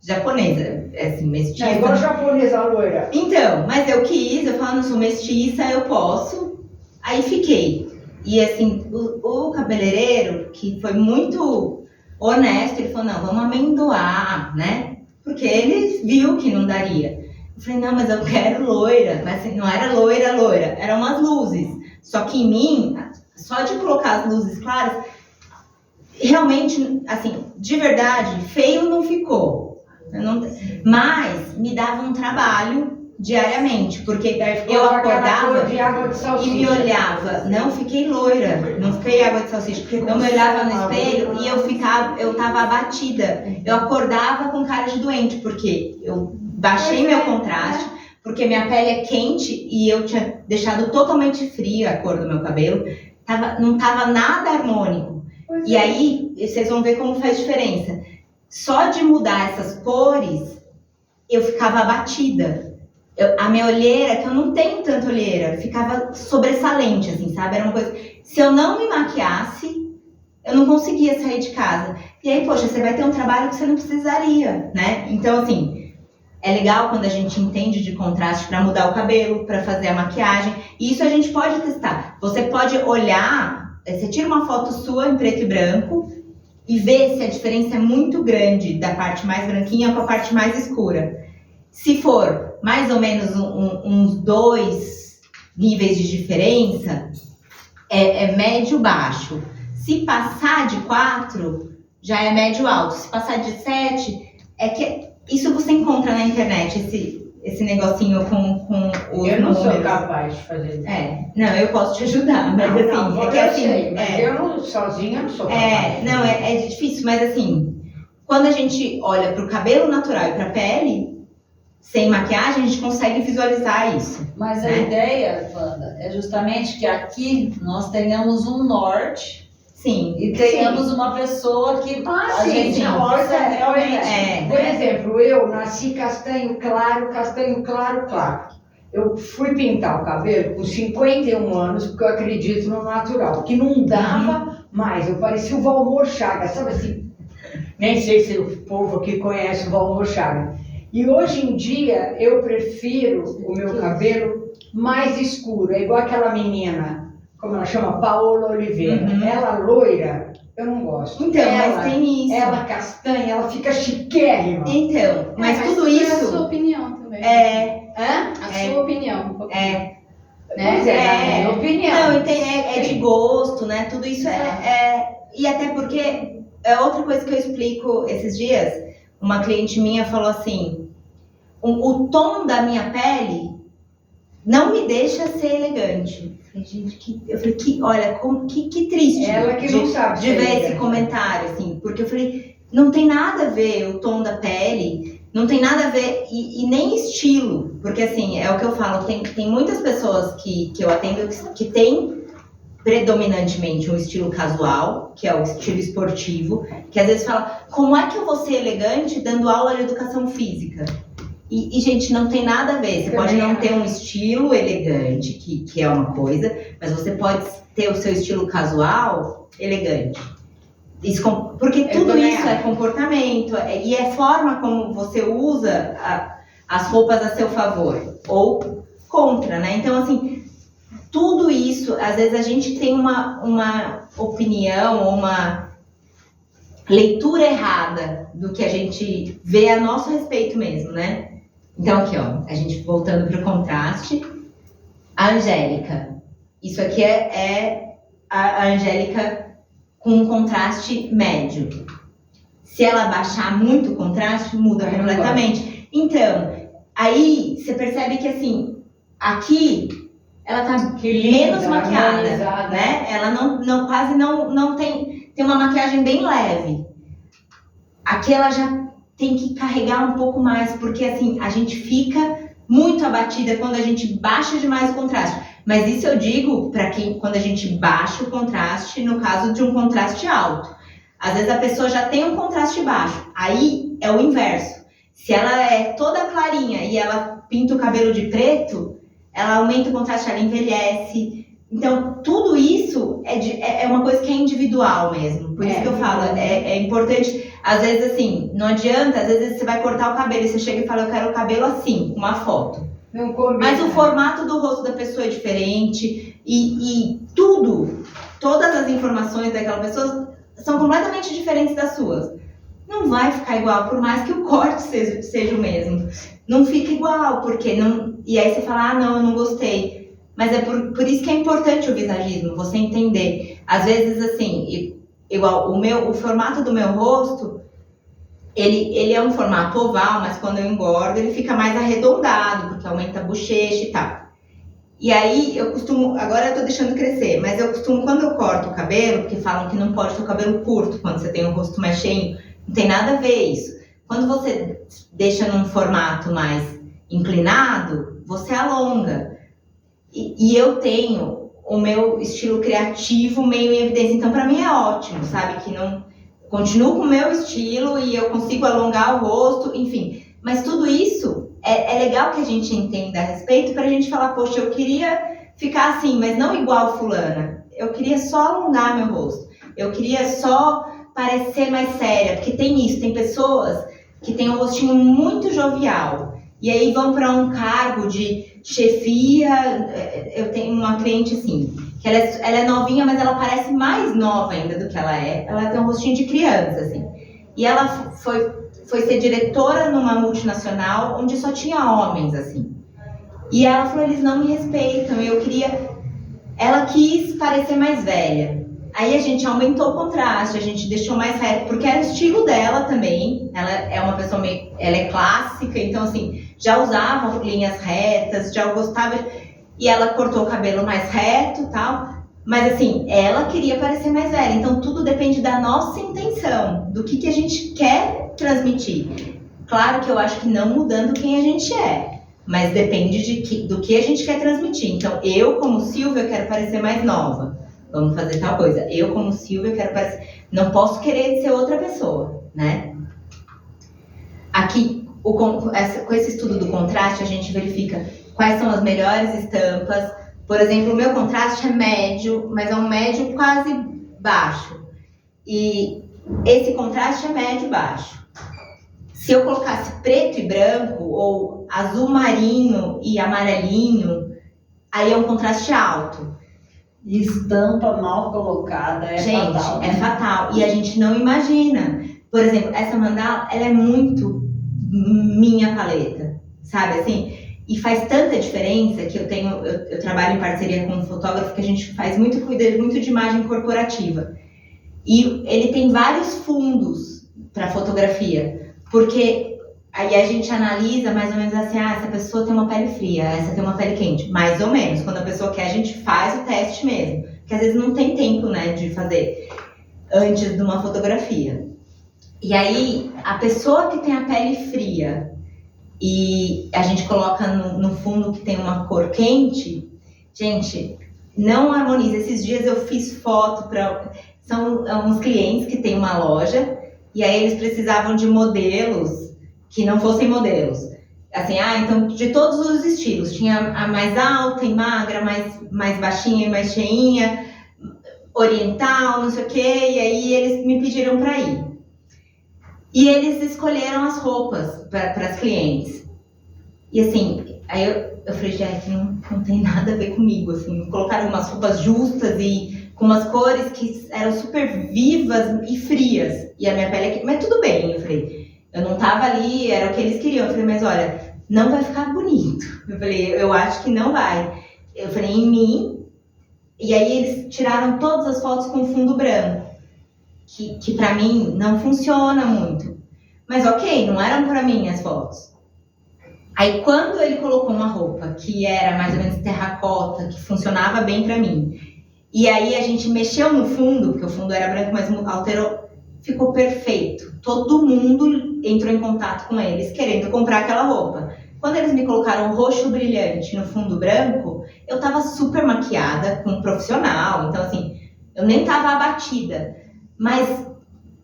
japonesa, assim, mestiça. É igual japonesa loira. Então, mas eu quis, eu falo, não sou mestiça, eu posso. Aí fiquei. E assim, o cabeleireiro, que foi muito honesto, ele falou, não, vamos amendoar, né? Porque ele viu que não daria. Eu falei, não, mas eu quero loira. Mas assim, não era loira, eram umas luzes. Só que em mim, só de colocar as luzes claras, realmente, assim, de verdade, feio não ficou. Mas me dava um trabalho diariamente, porque eu acordava de água de e salsicha. me olhava, não fiquei loira, não fiquei água de salsicha, porque eu me olhava no espelho e eu tava abatida, eu acordava com cara de doente, porque eu baixei meu contraste, porque minha pele é quente e eu tinha deixado totalmente fria a cor do meu cabelo, não tava nada harmônico. E aí, vocês vão ver como faz diferença. Só de mudar essas cores, eu ficava abatida. A minha olheira, que eu não tenho tanta olheira, ficava sobressalente, assim, sabe? Era uma coisa... Se eu não me maquiasse, eu não conseguia sair de casa. E aí, poxa, você vai ter um trabalho que você não precisaria, né? Então, assim, é legal quando a gente entende de contraste para mudar o cabelo, para fazer a maquiagem. E isso a gente pode testar. Você pode olhar, você tira uma foto sua em preto e branco e ver se a diferença é muito grande da parte mais branquinha com a parte mais escura. Se for mais ou menos uns 2 níveis de diferença, é médio-baixo. Se passar de 4, já é médio-alto. Se passar de 7, é que isso você encontra na internet, esse negocinho com os Eu não sou números. capaz de fazer isso. Não, eu posso te ajudar, mas assim, não, é que eu assim, sei, mas eu não, sozinha não sou capaz. não, é difícil, mas assim, quando a gente olha para o cabelo natural e para a pele, sem maquiagem, a gente consegue visualizar isso. Mas a né? ideia, Wanda, é justamente que aqui nós tenhamos um norte Sim. e tenhamos uma pessoa que a gente possa realmente... Por exemplo, eu nasci castanho claro, claro. Eu fui pintar o cabelo com 51 anos, porque eu acredito no natural, que não dava mais. Eu parecia o Valmor Chagas, sabe assim? Nem sei se o povo aqui conhece o Valmor Chagas. E hoje em dia eu prefiro o meu cabelo mais escuro. É igual aquela menina como ela chama, Paola Oliveira. Uhum. Ela loira, eu não gosto. Então, ela, mas tem isso. Ela castanha, ela fica chiquérrima. Então, mas tudo É a isso sua opinião também. Hã? A sua opinião. Um pouquinho. Né? É, minha opinião. Não, é de gosto, né? Tudo isso E até porque é outra coisa que eu explico esses dias. Uma cliente minha falou assim: o tom da minha pele não me deixa ser elegante. Eu falei, olha, que triste Ela que não sabe de ser ver elegante. esse comentário, assim, porque eu falei, não tem nada a ver o tom da pele, não tem nada a ver, e nem estilo, porque assim, é o que eu falo, tem muitas pessoas que eu atendo que têm predominantemente um estilo casual, que é o estilo esportivo, que às vezes fala, como é que eu vou ser elegante dando aula de educação física? E, gente, não tem nada a ver. Você pode não ter um estilo elegante, que é uma coisa, mas você pode ter o seu estilo casual elegante. Porque tudo isso é comportamento, e é forma como você usa as roupas a seu favor, ou contra, né? Então, assim, tudo isso, às vezes a gente tem uma opinião ou uma leitura errada do que a gente vê a nosso respeito mesmo, né? Então aqui, ó, a gente voltando para o contraste, a Angélica. Isso aqui é a Angélica com um contraste médio. Se ela baixar muito o contraste, muda completamente. Então, aí você percebe que assim, aqui ela tá menos maquiada, né? Ela quase não tem uma maquiagem bem leve. Aqui ela já tem que carregar um pouco mais, porque assim, a gente fica muito abatida quando a gente baixa demais o contraste. Mas isso eu digo para quando a gente baixa o contraste, no caso de um contraste alto. Às vezes a pessoa já tem um contraste baixo, aí é o inverso. Se ela é toda clarinha e ela pinta o cabelo de preto, ela aumenta o contraste, ela envelhece. Então, tudo isso é uma coisa que é individual mesmo. Por isso que eu falo, é importante. Às vezes, assim, não adianta, às vezes você vai cortar o cabelo e você chega e fala, eu quero o cabelo assim, uma foto. Não combina. Mas o formato do rosto da pessoa é diferente e todas as informações daquela pessoa são completamente diferentes das suas. Não vai ficar igual, por mais que o corte seja o mesmo. Não fica igual, porque não... E aí você fala, não, eu não gostei. Mas é por isso que é importante o visagismo, você entender. Às vezes, assim, igual o formato do meu rosto, ele é um formato oval, mas quando eu engordo, ele fica mais arredondado, porque aumenta a bochecha e tal. E aí, eu costumo, agora eu tô deixando crescer, mas eu costumo, quando eu corto o cabelo, porque falam que não pode ter o cabelo curto, quando você tem o rosto mais cheio, não tem nada a ver isso. Quando você deixa num formato mais inclinado, você alonga. E eu tenho o meu estilo criativo meio em evidência, então pra mim é ótimo, sabe? Que não continuo com o meu estilo e eu consigo alongar o rosto, enfim. Mas tudo isso é legal que a gente entenda a respeito pra gente falar, poxa, eu queria ficar assim, mas não igual fulana. Eu queria só alongar meu rosto. Eu queria só parecer mais séria, porque tem isso, tem pessoas que têm um rostinho muito jovial. E aí vão para um cargo de chefia. Eu tenho uma cliente assim, que ela é novinha, mas ela parece mais nova ainda do que ela é. Ela tem um rostinho de criança, assim. E ela foi ser diretora numa multinacional onde só tinha homens, assim. E ela falou, eles não me respeitam. Ela quis parecer mais velha. Aí a gente aumentou o contraste, a gente deixou mais reto, porque era o estilo dela também. Ela é uma pessoa ela é clássica, então assim, já usava linhas retas, já gostava. E ela cortou o cabelo mais reto e tal. Mas assim, ela queria parecer mais velha. Então tudo depende da nossa intenção, do que a gente quer transmitir. Claro que eu acho que não mudando quem a gente é, mas depende do que a gente quer transmitir. Então eu, como Silvia, quero parecer mais nova. Vamos fazer tal coisa. Eu, como Silvia, quero parecer... Não posso querer ser outra pessoa, né? Aqui, com esse estudo do contraste, a gente verifica quais são as melhores estampas. Por exemplo, o meu contraste é médio, mas é um médio quase baixo. E esse contraste é médio-baixo. Se eu colocasse preto e branco, ou azul marinho e amarelinho, aí é um contraste alto. E estampa mal colocada é Gente, fatal. é fatal. E a gente não imagina. Por exemplo, essa mandala, ela é muito minha paleta, sabe assim? E faz tanta diferença que eu trabalho em parceria com um fotógrafo que a gente cuida muito de imagem corporativa. E ele tem vários fundos para fotografia, porque aí a gente analisa mais ou menos assim, essa pessoa tem uma pele fria, essa tem uma pele quente, mais ou menos. Quando a pessoa quer, a gente faz o teste mesmo, porque às vezes não tem tempo, né, de fazer antes de uma fotografia. E aí, a pessoa que tem a pele fria e a gente coloca no fundo que tem uma cor quente, gente, não harmoniza. Esses dias eu fiz foto são uns clientes que têm uma loja e aí eles precisavam de modelos que não fossem modelos. Assim, então de todos os estilos. Tinha a mais alta e magra, mais baixinha e mais cheinha, oriental, não sei o quê. E aí eles me pediram para ir. E eles escolheram as roupas para as clientes. E assim, aí eu falei, gente, não tem nada a ver comigo, assim. Colocaram umas roupas justas e com umas cores que eram super vivas e frias. E a minha pele aqui, mas tudo bem, eu falei. Eu não tava ali, era o que eles queriam. Eu falei, mas olha, não vai ficar bonito. Eu falei, eu acho que não vai. Eu falei, em mim. E aí eles tiraram todas as fotos com fundo branco. Que pra mim não funciona muito. Mas ok, não eram pra mim as fotos. Aí quando ele colocou uma roupa que era mais ou menos terracota, que funcionava bem pra mim, e aí a gente mexeu no fundo, porque o fundo era branco, mas alterou, ficou perfeito. Todo mundo entrou em contato com eles querendo comprar aquela roupa. Quando eles me colocaram roxo brilhante no fundo branco, eu tava super maquiada com um profissional, então assim, eu nem tava abatida. Mas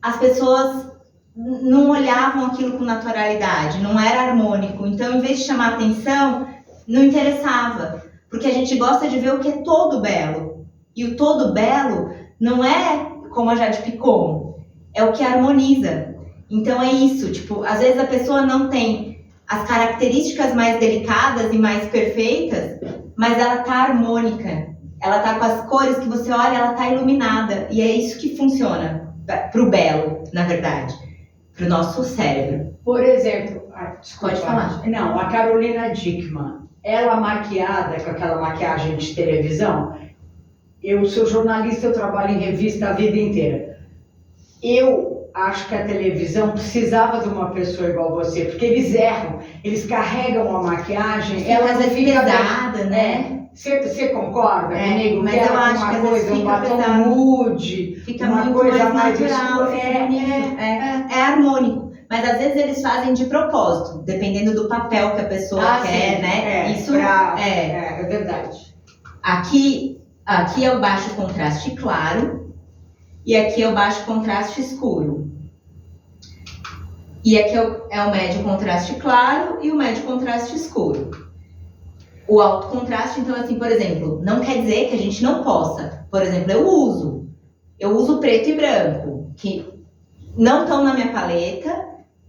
as pessoas não olhavam aquilo com naturalidade, não era harmônico. Então, em vez de chamar atenção, não interessava. Porque a gente gosta de ver o que é todo belo. E o todo belo não é como a Jade Picon, é o que harmoniza. Então é isso, tipo, às vezes a pessoa não tem as características mais delicadas e mais perfeitas, mas ela tá harmônica. Ela tá com as cores que você olha, ela tá iluminada. E é isso que funciona pro belo, na verdade. Pro nosso cérebro. Por exemplo, desculpa, Pode falar. Não, a Carolina Dickmann, ela maquiada com aquela maquiagem de televisão, eu sou jornalista, eu trabalho em revista a vida inteira. Eu acho que a televisão precisava de uma pessoa igual você, porque eles erram, eles carregam a maquiagem, ela não fica pesada, né? Você concorda comigo? Mas eu acho que às vezes um fica batom pesado. nude, Fica uma muito coisa mais mais natural, escura. é harmônico. Mas às vezes eles fazem de propósito, dependendo do papel que a pessoa quer, sim, né? Isso é verdade. Aqui é o baixo contraste claro e aqui é o baixo contraste escuro. E aqui é o médio contraste claro e o médio contraste escuro. O alto contraste, então, assim, por exemplo, não quer dizer que a gente não possa. Por exemplo, eu uso preto e branco, que não estão na minha paleta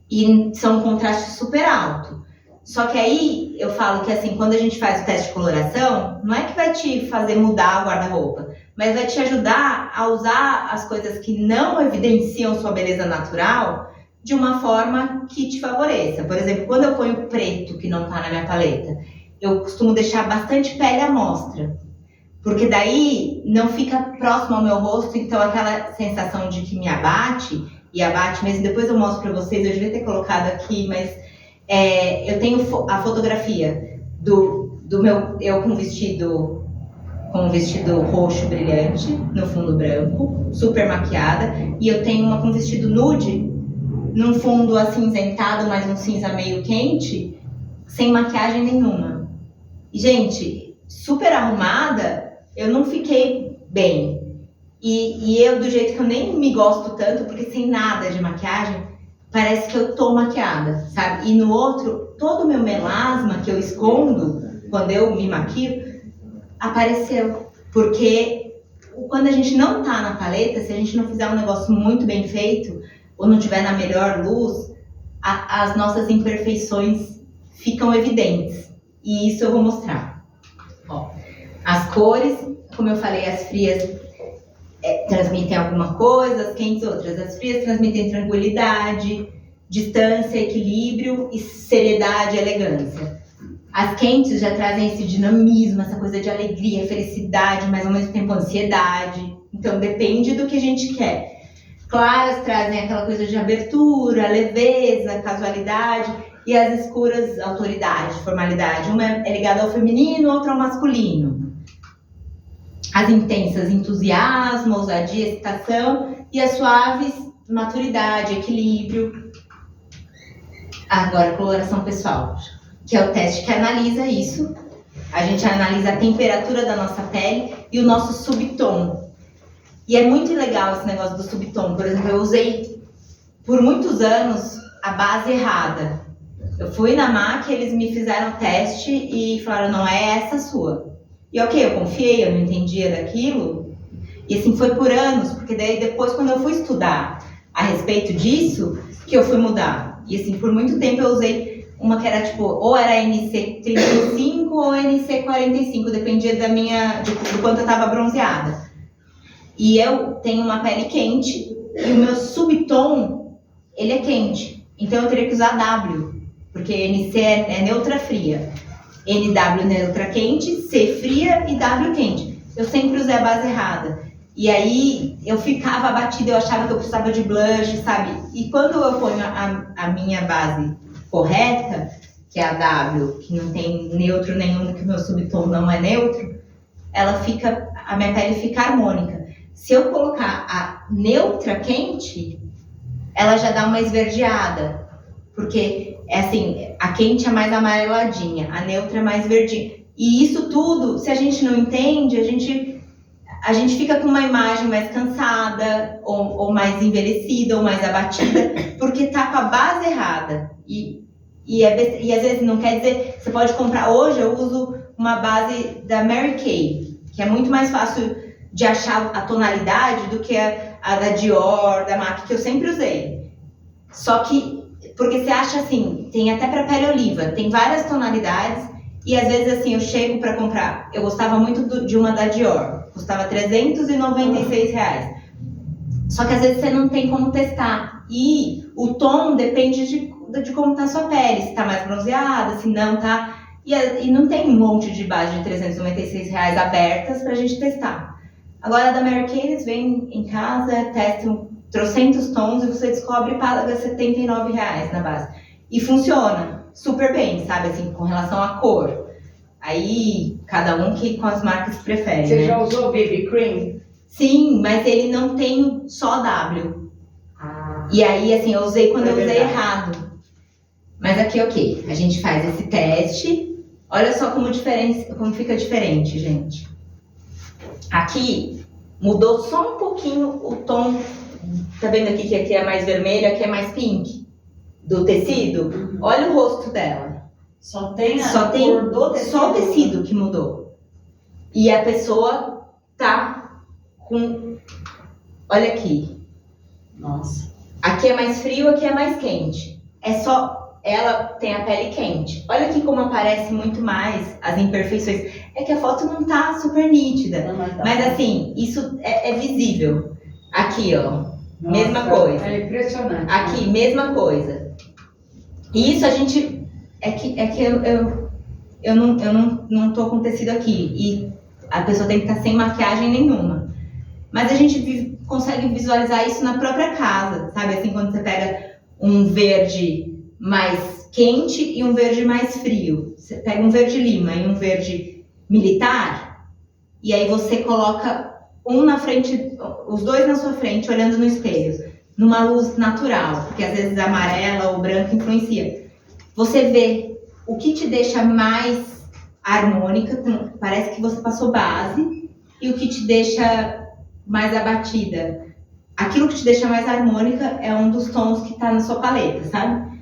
e são um contraste super alto. Só que aí eu falo que, assim, quando a gente faz o teste de coloração, não é que vai te fazer mudar o guarda-roupa, mas vai te ajudar a usar as coisas que não evidenciam sua beleza natural de uma forma que te favoreça. Por exemplo, quando eu ponho preto, que não tá na minha paleta, eu costumo deixar bastante pele à mostra, porque daí não fica próximo ao meu rosto, então aquela sensação de que me abate, e abate mesmo, depois eu mostro pra vocês, eu devia ter colocado aqui, mas eu tenho a fotografia do meu, eu com um vestido roxo brilhante, no fundo branco, super maquiada, e eu tenho uma com um vestido nude, num fundo acinzentado, mas um cinza meio quente, sem maquiagem nenhuma. Gente, super arrumada, eu não fiquei bem. E eu, do jeito que eu nem me gosto tanto, porque sem nada de maquiagem, parece que eu tô maquiada, sabe? E no outro, todo o meu melasma que eu escondo quando eu me maquio, apareceu. Porque quando a gente não tá na paleta, se a gente não fizer um negócio muito bem feito, ou não tiver na melhor luz, as nossas imperfeições ficam evidentes. E isso eu vou mostrar. Ó, as cores, como eu falei, as frias transmitem alguma coisa, as quentes outras. As frias transmitem tranquilidade, distância, equilíbrio e seriedade e elegância. As quentes já trazem esse dinamismo, essa coisa de alegria, felicidade, mas ao mesmo tempo ansiedade. Então depende do que a gente quer. Claras trazem aquela coisa de abertura, leveza, casualidade. E as escuras, autoridade, formalidade. Uma é ligada ao feminino, outra ao masculino. As intensas, entusiasmo, ousadia, excitação. E as suaves, maturidade, equilíbrio. Agora, coloração pessoal, que é o teste que analisa isso. A gente analisa a temperatura da nossa pele e o nosso subtom. E é muito legal esse negócio do subtom. Por exemplo, eu usei por muitos anos a base errada. Eu fui na MAC, eles me fizeram o teste e falaram, não é essa a sua. E ok, eu confiei, eu não entendia daquilo. E assim foi por anos, porque daí depois quando eu fui estudar a respeito disso, que eu fui mudar. E assim, por muito tempo eu usei uma que era tipo, ou era NC35 ou NC45, dependia do quanto eu tava bronzeada. E eu tenho uma pele quente e o meu subtom, ele é quente. Então eu teria que usar W, porque NC é neutra fria. NW neutra quente, C fria e W quente. Eu sempre usei a base errada. E aí eu ficava abatida, eu achava que eu precisava de blush, sabe? E quando eu ponho a minha base correta, que é a W, que não tem neutro nenhum, que o meu subtom não é neutro, a minha pele fica harmônica. Se eu colocar a neutra quente, ela já dá uma esverdeada. Porque, assim, a quente é mais amareladinha, a neutra é mais verdinha. E isso tudo, se a gente não entende, a gente fica com uma imagem mais cansada, ou mais envelhecida, ou mais abatida, porque tá com a base errada. E às vezes não quer dizer, você pode comprar, hoje eu uso uma base da Mary Kay, que é muito mais fácil de achar a tonalidade do que a da Dior, da MAC, que eu sempre usei. Só que, porque você acha assim, tem até pra pele oliva, tem várias tonalidades, e às vezes assim, eu chego pra comprar, eu gostava muito de uma da Dior, custava R$396. Só que às vezes você não tem como testar, e o tom depende de como tá a sua pele, se tá mais bronzeada, se não tá, e não tem um monte de base de R$396 abertas pra gente testar. Agora, da Mary Kay, eles vêm em casa, testam trocentos tons e você descobre e paga R$79 na base. E funciona super bem, sabe, assim, com relação à cor. Aí, cada um que com as marcas que prefere, Você né? já usou BB Cream? Sim, mas ele não tem só W. E aí, assim, eu usei quando eu usei errado. Mas aqui, ok, a gente faz esse teste. Olha só como fica diferente, gente. Aqui mudou só um pouquinho o tom. Tá vendo aqui que aqui é mais vermelho, aqui é mais pink do tecido? Olha o rosto dela. Só tem cor do tecido. Só o tecido que mudou. E a pessoa tá com... Olha aqui. Nossa. Aqui é mais frio, aqui é mais quente. É só... Ela tem a pele quente. Olha aqui como aparece muito mais as imperfeições. É que a foto não tá super nítida. Não, mas assim, isso é visível. Aqui, ó. Mesma Nossa, coisa. É impressionante. Aqui, mesma coisa. E isso a gente... É que eu não tô com tecido aqui. E a pessoa tem que estar sem maquiagem nenhuma. Mas a gente consegue visualizar isso na própria casa. Sabe assim, quando você pega um verde mais quente e um verde mais frio. Você pega um verde lima e um verde militar, e aí você coloca um na frente, os dois na sua frente, olhando no espelho, numa luz natural, porque às vezes a amarela ou branca influencia. Você vê o que te deixa mais harmônica, parece que você passou base, e o que te deixa mais abatida. Aquilo que te deixa mais harmônica é um dos tons que tá na sua paleta, sabe?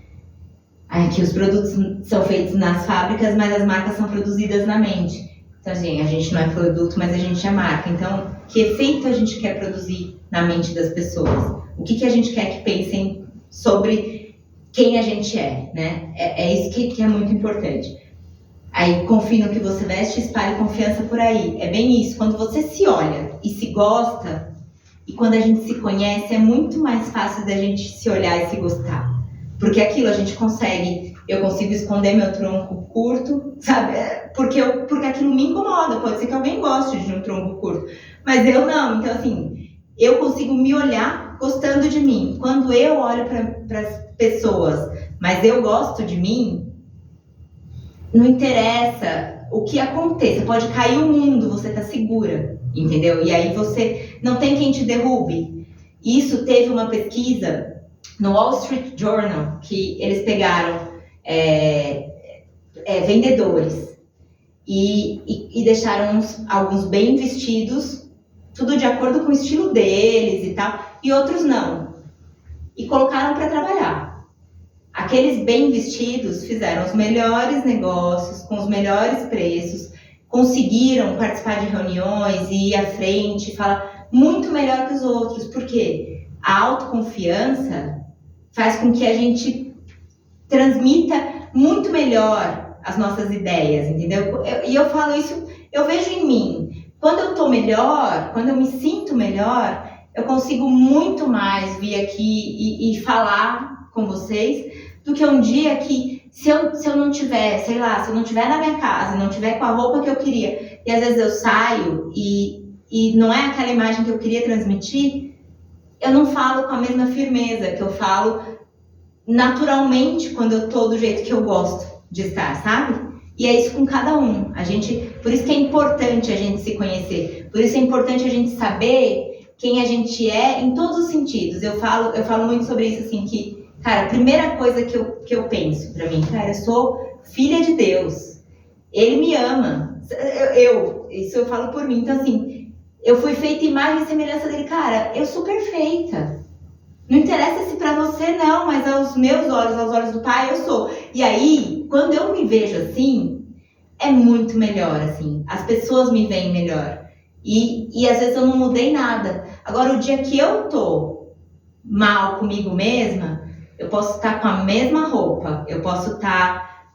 Aqui os produtos são feitos nas fábricas, mas as marcas são produzidas na mente. Então, assim, a gente não é produto, mas a gente é marca. Então, que efeito a gente quer produzir na mente das pessoas? O que a gente quer que pensem sobre quem a gente é, né? É isso que é muito importante. Aí confie no que você veste e espalhe confiança por aí. É bem isso. Quando você se olha e se gosta, e quando a gente se conhece, é muito mais fácil da gente se olhar e se gostar. Porque aquilo a gente consegue, eu consigo esconder meu tronco curto, sabe? Porque aquilo me incomoda. Pode ser que alguém goste de um tronco curto, mas eu não. Então, assim, eu consigo me olhar gostando de mim. Quando eu olho para as pessoas, mas eu gosto de mim, não interessa o que aconteça. Pode cair o mundo, você tá segura, entendeu? E aí você não tem quem te derrube. Isso teve uma pesquisa no Wall Street Journal, que eles pegaram vendedores e deixaram alguns bem vestidos, tudo de acordo com o estilo deles e tal, e outros não. E colocaram para trabalhar. Aqueles bem vestidos fizeram os melhores negócios, com os melhores preços, conseguiram participar de reuniões e ir à frente, falar muito melhor que os outros, porque a autoconfiança faz com que a gente transmita muito melhor as nossas ideias, entendeu? E eu falo isso, eu vejo em mim. Quando eu tô melhor, quando eu me sinto melhor, eu consigo muito mais vir aqui e falar com vocês do que um dia que, se eu não tiver, sei lá, se eu não tiver na minha casa, não tiver com a roupa que eu queria, e às vezes eu saio e não é aquela imagem que eu queria transmitir, eu não falo com a mesma firmeza que eu falo naturalmente quando eu tô do jeito que eu gosto de estar, sabe? E é isso com cada um. Por isso que é importante a gente se conhecer. Por isso é importante a gente saber quem a gente é em todos os sentidos. Eu falo muito sobre isso, assim, que, cara, a primeira coisa que eu penso pra mim, cara, eu sou filha de Deus. Ele me ama. Isso eu falo por mim. Então, assim, eu fui feita imagem e semelhança dele. Cara, eu sou perfeita. Não interessa se pra você não, mas aos meus olhos, aos olhos do Pai, eu sou. E aí, quando eu me vejo assim, é muito melhor, assim. As pessoas me veem melhor. E às vezes eu não mudei nada. Agora, o dia que eu tô mal comigo mesma, eu posso estar com a mesma roupa, eu posso estar...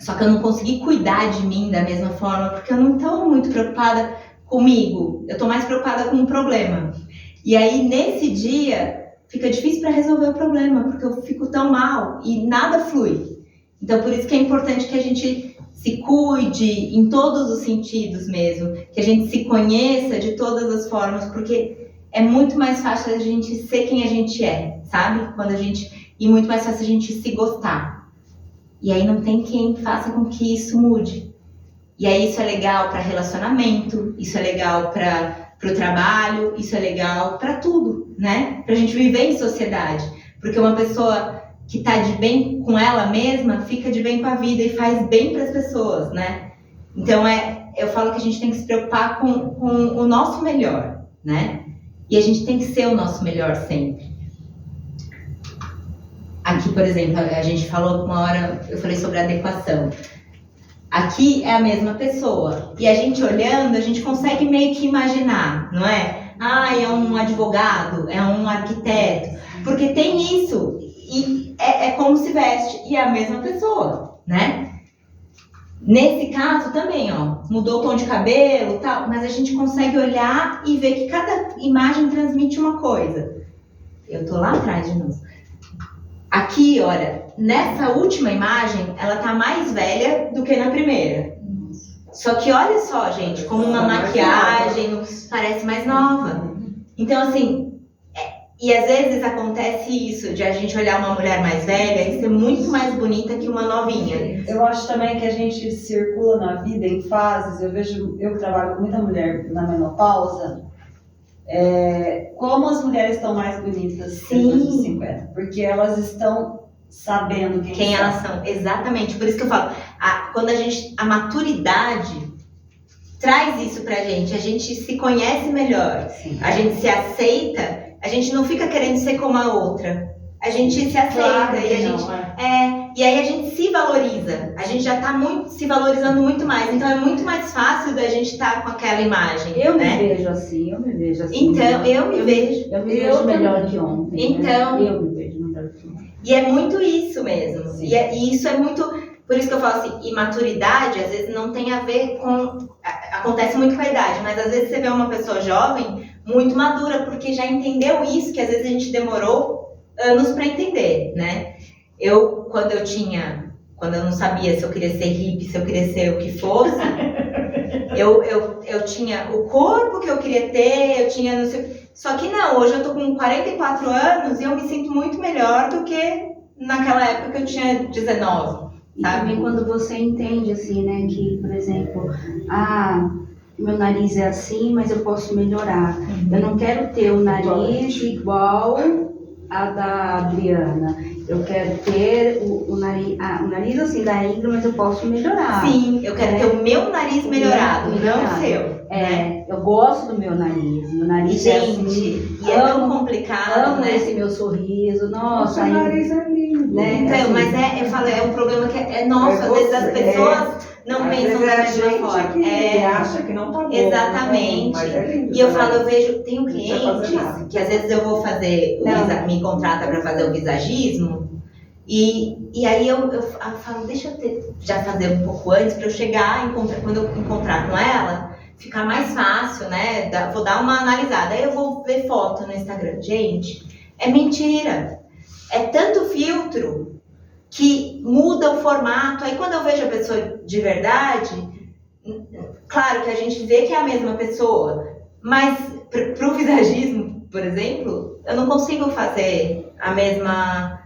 Só que eu não consegui cuidar de mim da mesma forma, porque eu não tô muito preocupada comigo. Eu tô mais preocupada com o problema. E aí, nesse dia, fica difícil para resolver o problema, porque eu fico tão mal e nada flui. Então, por isso que é importante que a gente se cuide em todos os sentidos mesmo, que a gente se conheça de todas as formas, porque é muito mais fácil a gente ser quem a gente é, sabe? E muito mais fácil a gente se gostar. E aí não tem quem faça com que isso mude. E aí isso é legal para relacionamento, isso é legal para o trabalho, isso é legal para tudo, né? Pra gente viver em sociedade. Porque uma pessoa que tá de bem com ela mesma, fica de bem com a vida e faz bem para as pessoas, né? Então eu falo que a gente tem que se preocupar com o nosso melhor, né? E a gente tem que ser o nosso melhor sempre. Aqui, por exemplo, a gente falou uma hora, eu falei sobre adequação. Aqui é a mesma pessoa. E a gente olhando, a gente consegue meio que imaginar, não é? Ah, é um advogado, é um arquiteto. Porque tem isso. E é como se veste. E é a mesma pessoa, né? Nesse caso também, ó, mudou o tom de cabelo e tal, mas a gente consegue olhar e ver que cada imagem transmite uma coisa. Eu tô lá atrás de novo. Aqui, olha, nessa última imagem, ela tá mais velha do que na primeira. Só que olha só, gente, como uma maquiagem parece mais nova. Então, assim, e às vezes acontece isso, de a gente olhar uma mulher mais velha e ser muito mais bonita que uma novinha. Eu acho também que a gente circula na vida em fases. Eu que trabalho com muita mulher na menopausa, como as mulheres estão mais bonitas depois dos 50. Porque elas estão sabendo quem elas são. Exatamente, por isso que eu falo, quando a maturidade traz isso pra gente, a gente se conhece melhor, sim. A gente se aceita, a gente não fica querendo ser como a outra, a gente se aceita, claro, e aí a gente se valoriza, a gente já tá se valorizando muito mais, então é muito mais fácil da gente estar com aquela imagem. Eu né? me vejo assim. Então, eu me vejo melhor que ontem. Então, né? Eu me vejo melhor que ontem. E é muito isso mesmo. E isso é muito... Por isso que eu falo assim, imaturidade às vezes não tem a ver com... Acontece muito com a idade, mas às vezes você vê uma pessoa jovem muito madura, porque já entendeu isso, que às vezes a gente demorou anos para entender, né? Quando eu não sabia se eu queria ser hippie, se eu queria ser o que fosse, eu tinha o corpo que eu queria ter, eu tinha não sei... Só que não, hoje eu tô com 44 anos e eu me sinto muito melhor do que naquela época que eu tinha 19. E também quando você entende, assim, né, que, por exemplo, meu nariz é assim, mas eu posso melhorar. Eu não quero ter o nariz igual a da Adriana. Eu quero ter o nariz assim da Ingrid, mas eu posso melhorar. Sim, eu quero ter o meu nariz melhorado, não o seu. Eu gosto do meu nariz. Meu nariz é assim. E é tão complicado, amo né? esse meu sorriso. Nossa, Seu nariz é lindo. né? Então, Assim, mas eu falo, é um problema que é nosso, às vezes as pessoas não pensam da mesma forma. Que acha que não tá bom. Exatamente. Mas é lindo, E eu né? falo, eu vejo, tenho Não precisa fazer clientes nada. que às vezes eu vou fazer, me contrata para fazer o visagismo, e aí eu falo, deixa eu já fazer um pouco antes para eu chegar, quando eu encontrar com ela, ficar mais fácil, né? Vou dar uma analisada, aí eu vou ver foto no Instagram. Gente, é mentira. É tanto filtro que muda o formato. Aí quando eu vejo a pessoa de verdade, claro que a gente vê que é a mesma pessoa, mas pro visagismo, por exemplo, eu não consigo fazer a mesma...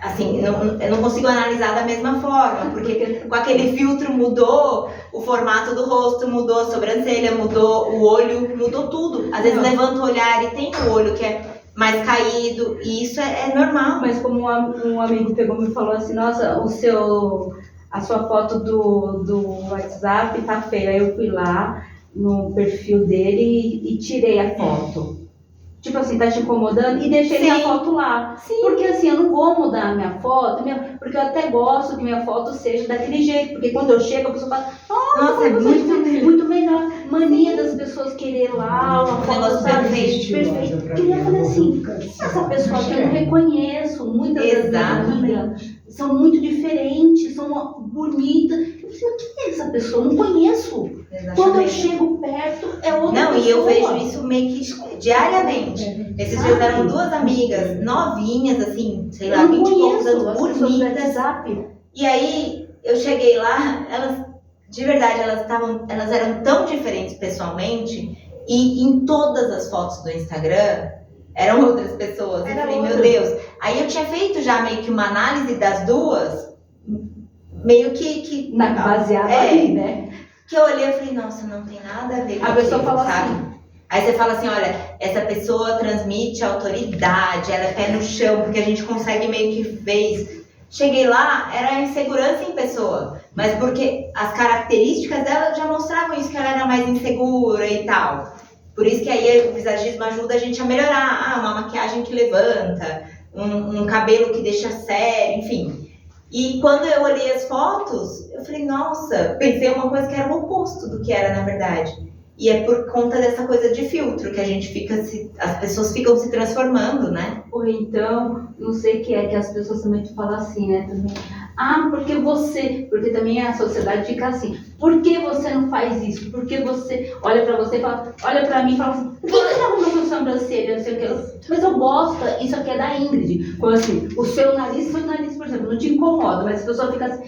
Assim, eu não consigo analisar da mesma forma, porque com aquele filtro mudou o formato do rosto, mudou a sobrancelha, mudou o olho, mudou tudo. Às vezes levanta o olhar e tem o olho que é mais caído, e isso é normal. Mas como um amigo pegou e me falou assim, nossa, a sua foto do WhatsApp tá feia. Aí eu fui lá no perfil dele e tirei a foto. Tipo assim, tá te incomodando? E deixei minha foto lá. Sim. Porque assim, eu não vou mudar a minha foto, porque eu até gosto que minha foto seja daquele jeito. Porque quando eu chego, a pessoa fala, nossa, é muito melhor. Mania das pessoas querer lá, uma foto, negócio sabe? perfeito. E eu falei assim, essa pessoa que eu não reconheço, muitas das minhas amigas são muito diferentes, são bonitas. Eu falei, quem é essa pessoa? Eu não conheço. Quando eu chego perto, é outra pessoa. Não, e eu vejo isso meio que diariamente. Esses dias eram duas amigas novinhas, assim, sei lá, 20 e poucos anos, bonitas. E aí eu cheguei lá, elas, de verdade, elas eram tão diferentes pessoalmente, e em todas as fotos do Instagram eram outras pessoas. Eu falei, meu Deus. Aí eu tinha feito já meio que uma análise das duas, meio que baseada aí, né? Que eu olhei e falei, nossa, não tem nada a ver com a pessoa fala sabe? assim. Aí você fala assim, olha, essa pessoa transmite autoridade, ela é pé no chão, porque a gente consegue meio que ver isso. Cheguei lá, era insegurança em pessoa, mas porque as características dela já mostravam isso, que ela era mais insegura e tal. Por isso que aí o visagismo ajuda a gente a melhorar. Uma maquiagem que levanta, um cabelo que deixa sério, enfim. E quando eu olhei as fotos, eu falei, nossa, pensei uma coisa que era o oposto do que era na verdade. E é por conta dessa coisa de filtro que a gente as pessoas ficam se transformando, né? Ou então, não sei o que é que as pessoas também falam assim, né? Também. Porque também a sociedade fica assim, por que você não faz isso? Porque você olha pra você e fala, olha pra mim e fala assim, por que você arruma sua sobrancelha? Não sei o que. Mas eu gosto, isso aqui é da Ingrid. Quando assim, o seu nariz, por exemplo, não te incomoda, mas a pessoa fica assim,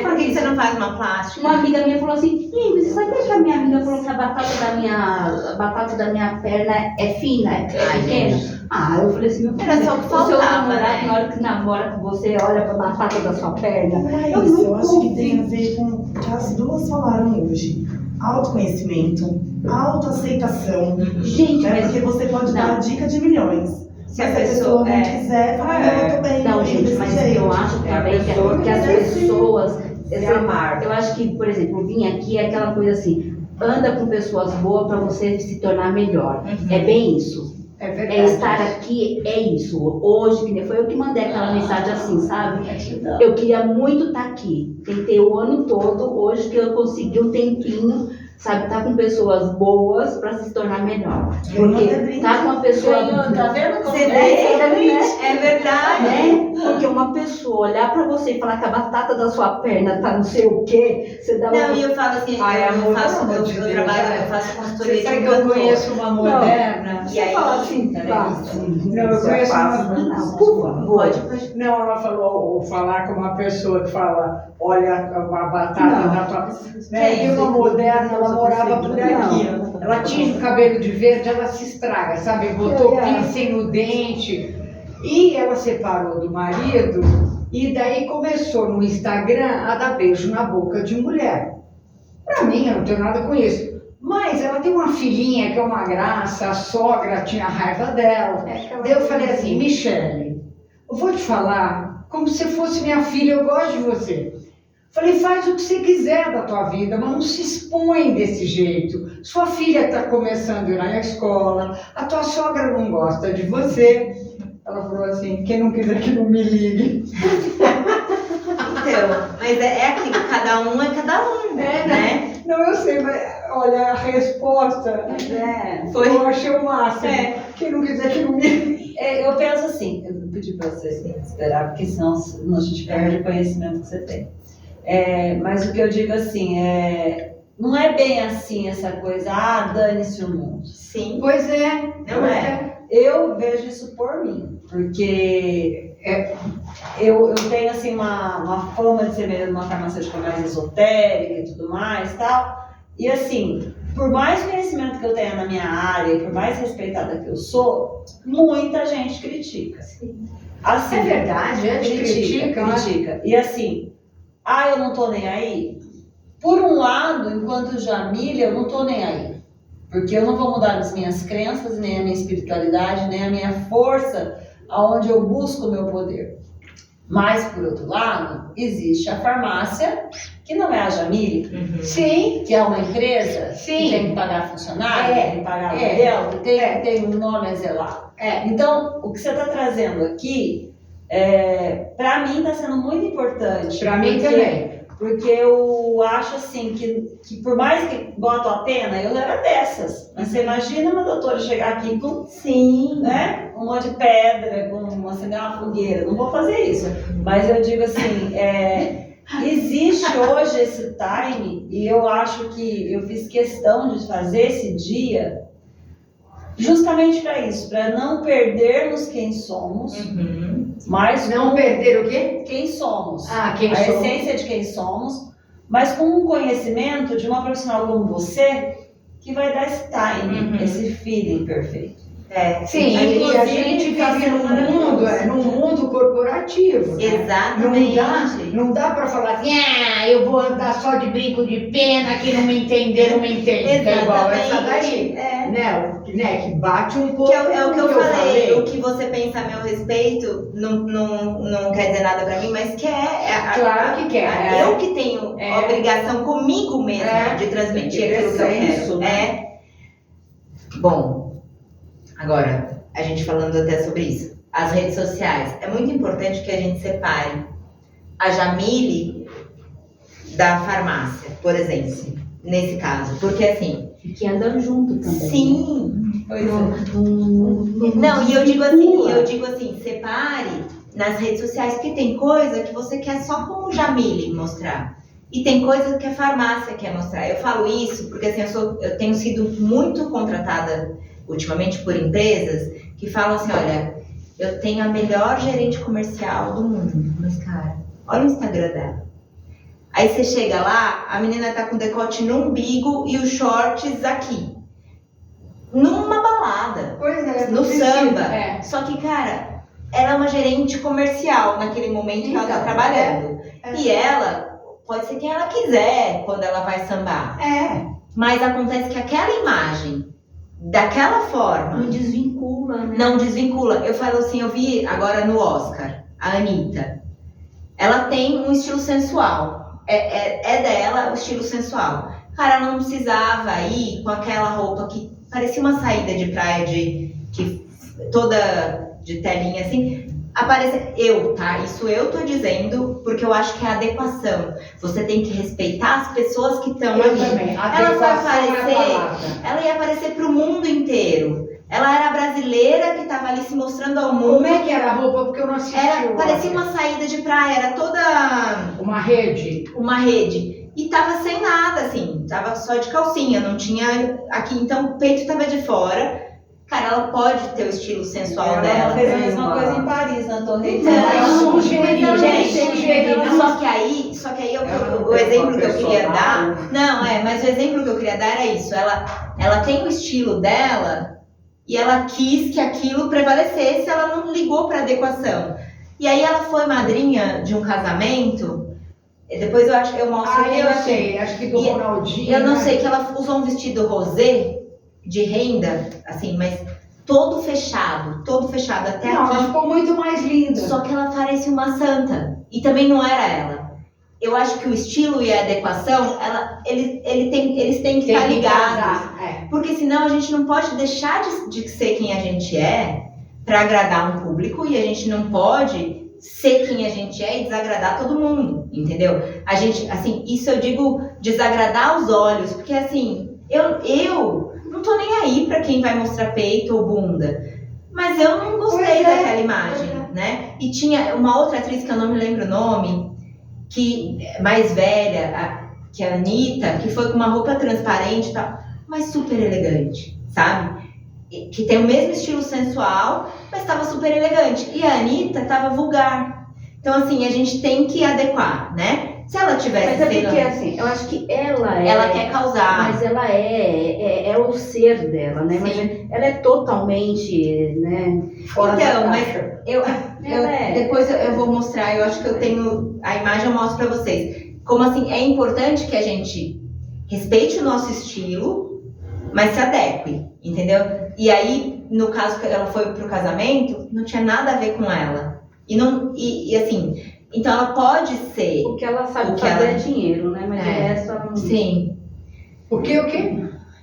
por que você não faz uma plástica? Uma amiga minha falou assim, Ingrid, você sabia que a minha amiga falou que a batata da minha perna é fina, é pequena? Eu falei assim, meu filho, era só o que faltava, seu namorado, né? na hora que namora com você, olha pra batata da sua perna. Não é isso, eu acho que tem a ver com o que as duas falaram hoje. Autoconhecimento, autoaceitação. Gente, né? mas... Porque você pode dar a dica de milhões. Se a Mas se a pessoa não quiser, fala, não, eu tô bem. Não, eu gente, desse mas jeito. eu acho também que as pessoas... Eu acho que, por exemplo, vir aqui é aquela coisa assim, anda com pessoas boas pra você se tornar melhor. É bem isso. É verdade. É estar aqui, é isso. Hoje, que nem foi eu que mandei aquela mensagem assim, sabe? Eu queria muito estar aqui. Tentei o ano todo, hoje que eu consegui um tempinho, sabe? Tá com pessoas boas para se tornar melhor. Eu não Porque até tá com uma pessoa... Tá vendo como Você vê? É verdade. Porque uma pessoa olhar pra você e falar que a batata da sua perna tá não sei o quê, você dá Não, e eu falo assim, Ai, eu amor, faço, pelo eu, amor de eu Deus, trabalho, né? eu faço consultoria Você de sabe que eu cantor. conheço uma moderna? E aí, fala assim, peraí. Não, eu conheço uma... Por favor. Pode. Não, ela falou, ou falar com uma pessoa que fala, olha a batata da tua... Né? E uma moderna, ela morava por aqui. Ela tinge o cabelo de verde, ela se estraga, sabe? Botou piercing no dente. E ela separou do marido e daí começou no Instagram a dar beijo na boca de mulher. Pra mim, eu não tenho nada com isso. Mas ela tem uma filhinha que é uma graça, a sogra tinha raiva dela. Daí eu falei assim, Michele, eu vou te falar como se fosse minha filha, eu gosto de você. Falei, faz o que você quiser da tua vida, mas não se expõe desse jeito. Sua filha está começando a ir na escola, a tua sogra não gosta de você. Ela falou assim, quem não quiser que não me ligue. Então, mas é aquilo, cada um é cada um, né? Não, eu sei, mas olha, a resposta Foi. eu achei o máximo. É. Quem não quiser que não me ligue. Eu penso assim, eu vou pedir pra você esperar, porque senão a gente perde o conhecimento que você tem. Mas o que eu digo assim, não é bem assim essa coisa, dane-se o mundo. Sim, Pois é. não é. Eu vejo isso por mim, porque eu tenho assim uma fama de ser mesmo uma farmacêutica mais esotérica e tudo mais tal. E assim, por mais conhecimento que eu tenha na minha área e por mais respeitada que eu sou, muita gente critica. Assim, É verdade, critica. E assim, eu não tô nem aí. Por um lado, enquanto Jamília, eu não tô nem aí. Porque eu não vou mudar as minhas crenças, nem a minha espiritualidade, nem a minha força, aonde eu busco o meu poder. Mas, por outro lado, existe a farmácia, que não é a Jamília, Sim. que é uma empresa Sim. que tem que pagar funcionário, É. tem que pagar É. aluguel, que tem um nome a zelar. Então, o que você está trazendo aqui, para mim, está sendo muito importante. Pra mim porque- também. Porque eu acho assim que por mais que botam a pena, eu era dessas. Mas você imagina uma doutora chegar aqui com Sim. né, um monte de pedra, com acender uma fogueira. Não vou fazer isso. Mas eu digo assim, existe hoje esse time e eu acho que eu fiz questão de fazer esse dia justamente para isso, para não perdermos quem somos, mas Não perder o quê? quem somos. Quem A sou? essência de quem somos, mas com um conhecimento de uma profissional como você que vai dar esse time, esse feeling perfeito. Sim, e a Inclusive, gente vive num maravilhoso. mundo corporativo. Né? Exatamente. Não dá para falar assim, eu vou andar só de brinco de pena, que não me entender, não me entende. Que é igual essa daí. Né? Que bate um pouco. Que é o que eu falei, falei. o que você pensa a meu respeito não quer dizer nada pra mim, mas Claro que quer. eu que tenho a obrigação comigo mesma de transmitir aquilo que eu quero. Isso, né? Bom, agora, a gente falando até sobre isso. As redes sociais. É muito importante que a gente separe a Jamile da farmácia, por exemplo, nesse caso. Porque assim, Que andam junto também. sim. Pois é. Não, e eu digo assim, separe nas redes sociais, porque tem coisa que você quer só como Jamile mostrar. E tem coisa que a farmácia quer mostrar. Eu falo isso porque assim, eu tenho sido muito contratada ultimamente por empresas que falam assim, olha, eu tenho a melhor gerente comercial do mundo. Mas, cara, olha o Instagram dela. Aí você chega lá, a menina tá com decote no umbigo e os shorts aqui. Numa balada. Pois é. No precisa. samba. É. Só que, cara, ela é uma gerente comercial naquele momento que ela tá Então, trabalhando. E ela pode ser quem ela quiser quando ela vai sambar. Mas acontece que aquela imagem, daquela forma, Não desvincula, né? não desvincula. Eu falo assim, eu vi agora no Oscar, a Anitta. Ela tem um estilo sensual. É dela o estilo sensual. Cara, ela não precisava ir com aquela roupa que parecia uma saída de praia toda de telinha assim. aparecer. Tá? Isso eu tô dizendo porque eu acho que é adequação. Você tem que respeitar as pessoas que estão Eu ali. também. Ela vai Adequação é a aparecer, palavra. ela ia aparecer pro mundo inteiro. Ela era brasileira que tava ali se mostrando ao mundo. Como é que era a roupa? Porque eu não assisti. Parecia uma saída de praia, era toda Uma rede. uma rede. E tava sem nada, assim, tava só de calcinha, não tinha aqui, então o peito tava de fora. Cara, ela pode ter o estilo sensual Ela dela. fez a mesma coisa em Paris, na Torre Então, Eiffel. ela sugeriu, Gente, só que aí o exemplo que eu queria dar. Não, mas o exemplo que eu queria dar era isso. Ela tem o estilo dela e ela quis que aquilo prevalecesse, ela não ligou para adequação. E aí ela foi madrinha de um casamento. Depois eu mostro Ah, eu aqui. sei, acho que do E Ronaldinho. Eu não né? sei, que ela usou um vestido rosé de renda, assim, mas todo fechado até Não, aqui. ela ficou muito mais linda. Só que ela parecia uma santa. E também não era ela. Eu acho que o estilo e a adequação, eles têm que Tem estar que ligados. casar, Porque senão a gente não pode deixar de ser quem a gente é para agradar um público e a gente não pode ser quem a gente é e desagradar todo mundo, entendeu? A gente, assim, isso eu digo desagradar os olhos, porque assim, eu não tô nem aí para quem vai mostrar peito ou bunda, mas eu não gostei Pois é, daquela imagem, né? E tinha uma outra atriz que eu não me lembro o nome, que mais velha, que é a Anitta, que foi com uma roupa transparente e tal, mas super elegante, sabe? Que tem o mesmo estilo sensual, mas estava super elegante. E a Anitta estava vulgar. Então, assim, a gente tem que adequar, né? Se ela tivesse... Mas é porque, assim, eu acho que ela quer causar. Mas ela é o ser dela, né? Mas ela é totalmente, né? Fora Então, da mas caixa. depois eu vou mostrar, eu acho que eu tenho... A imagem eu mostro pra vocês. Como, assim, é importante que a gente respeite o nosso estilo, mas se adeque, entendeu? E aí, no caso que ela foi pro casamento, não tinha nada a ver com ela. E assim, então ela pode ser... O que ela sabe O que fazer ela- é dinheiro, né? Mas É. o resto ela não... Sim, O quê?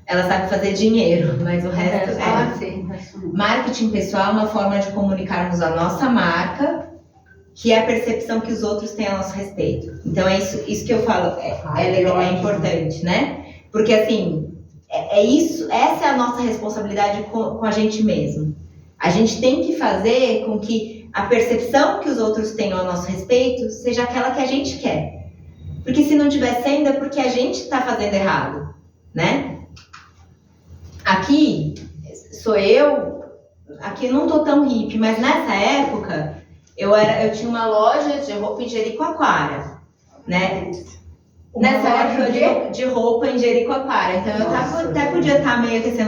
ela sabe fazer dinheiro, mas o resto sim, o resto não. Marketing pessoal é uma forma de comunicarmos a nossa marca, que é a percepção que os outros têm a nosso respeito. Então é isso que eu falo, é importante, né? Porque assim, essa é a nossa responsabilidade com a gente mesmo. A gente tem que fazer com que a percepção que os outros tenham a nosso respeito seja aquela que a gente quer. Porque se não tiver sendo, é porque a gente está fazendo errado, né? Aqui, sou eu, aqui eu não tô tão hippie, mas nessa época, eu tinha uma loja de roupa em Jericoacoara, né? Nessa época de roupa em Jericoacoara. Então eu até podia estar meio que assim,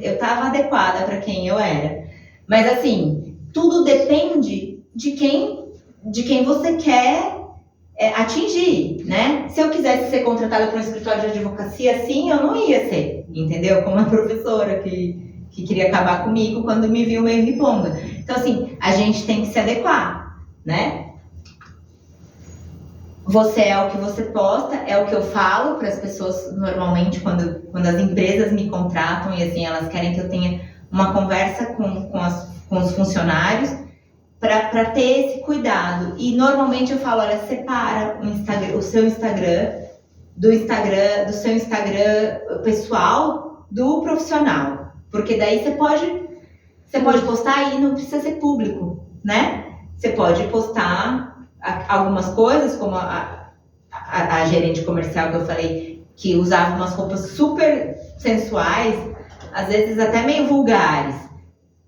eu tava adequada para quem eu era. Mas assim, tudo depende de quem você quer atingir, né? Se eu quisesse ser contratada para um escritório de advocacia, assim, eu não ia ser, entendeu? Como a professora que queria acabar comigo quando me viu meio riponga. Então assim, a gente tem que se adequar, né? Você é o que você posta, é o que eu falo para as pessoas normalmente quando as empresas me contratam e assim, elas querem que eu tenha uma conversa com os funcionários para ter esse cuidado. E normalmente eu falo, olha, separa o seu Instagram do seu Instagram pessoal do profissional. Porque daí você pode postar e não precisa ser público, né? Você pode postar algumas coisas, como a gerente comercial que eu falei, que usava umas roupas super sensuais, às vezes até meio vulgares,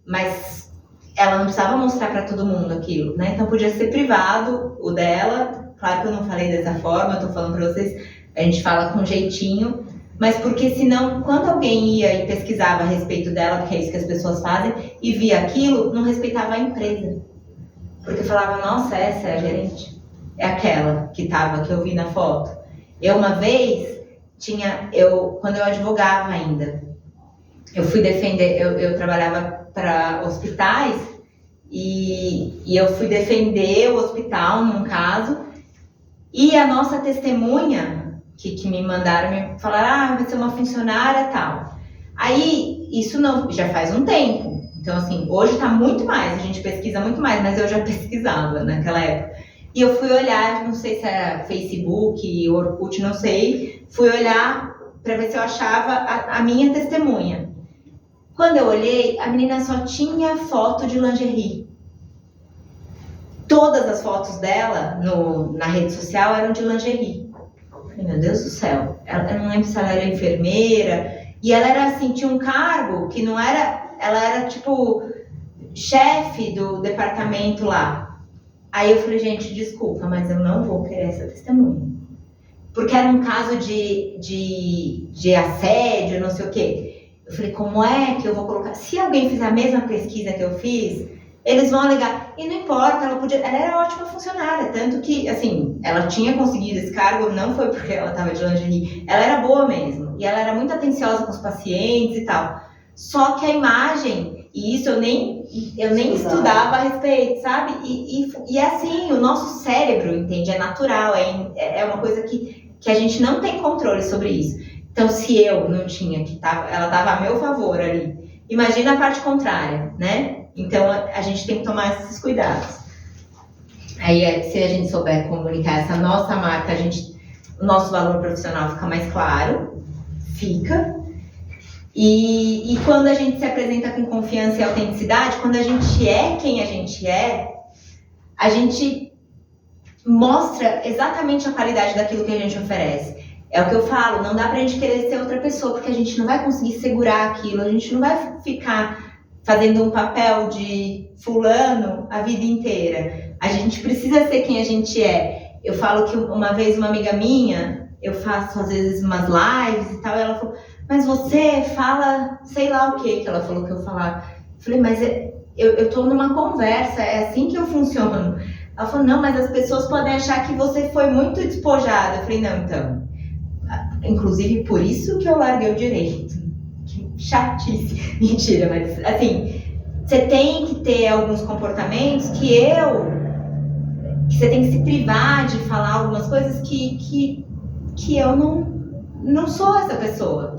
mas ela não precisava mostrar para todo mundo aquilo, né? Então podia ser privado o dela. Claro que eu não falei dessa forma, eu tô falando para vocês, a gente fala com jeitinho, mas porque senão, quando alguém ia e pesquisava a respeito dela, porque é isso que as pessoas fazem, e via aquilo, não respeitava a empresa. Porque falava, nossa, essa é a gerente. É aquela que eu vi na foto. Eu uma vez, quando eu advogava ainda, eu fui defender, eu trabalhava para hospitais e eu fui defender o hospital num caso, e a nossa testemunha, que me mandaram, me falaram, vai ser uma funcionária e tal. Aí, isso não, já faz um tempo. Então, assim, hoje está muito mais, a gente pesquisa muito mais, mas eu já pesquisava naquela época. E eu fui olhar, não sei se era Facebook, Orkut, não sei, fui olhar para ver se eu achava a minha testemunha. Quando eu olhei, a menina só tinha foto de lingerie. Todas as fotos dela na rede social eram de lingerie. Meu Deus do céu, eu não lembro se ela era enfermeira, e ela era assim, tinha um cargo que não era, ela era tipo chefe do departamento lá. Aí eu falei, gente, desculpa, mas eu não vou querer essa testemunha. Porque era um caso de assédio, não sei o quê. Eu falei, como é que eu vou colocar? Se alguém fizer a mesma pesquisa que eu fiz, eles vão alegar. E não importa, ela era ótima funcionária. Tanto que, assim, ela tinha conseguido esse cargo, não foi porque ela estava de lingerie. Ela era boa mesmo. E ela era muito atenciosa com os pacientes e tal. Só que a imagem, e isso eu nem estudava a respeito, sabe? E é assim, o nosso cérebro, entende? É natural, é uma coisa que a gente não tem controle sobre isso. Então, se eu não tinha, ela estava a meu favor ali, imagina a parte contrária, né? Então, a gente tem que tomar esses cuidados. Aí, se a gente souber comunicar essa nossa marca, o nosso valor profissional fica mais claro, fica. E quando a gente se apresenta com confiança e autenticidade, quando a gente é quem a gente mostra exatamente a qualidade daquilo que a gente oferece. É o que eu falo, não dá pra gente querer ser outra pessoa, porque a gente não vai conseguir segurar aquilo, a gente não vai ficar fazendo um papel de fulano a vida inteira. A gente precisa ser quem a gente é. Eu falo que uma vez uma amiga minha, eu faço às vezes umas lives e tal, e ela falou, mas você fala sei lá o que ela falou que eu falava. Eu falei, mas eu tô numa conversa, é assim que eu funciono. Ela falou, não, mas as pessoas podem achar que você foi muito despojada. Eu falei, não, então. Inclusive, por isso que eu larguei o direito. Que chatice. Mentira, mas assim, você tem que ter alguns comportamentos que você tem que se privar de falar algumas coisas que eu não sou essa pessoa.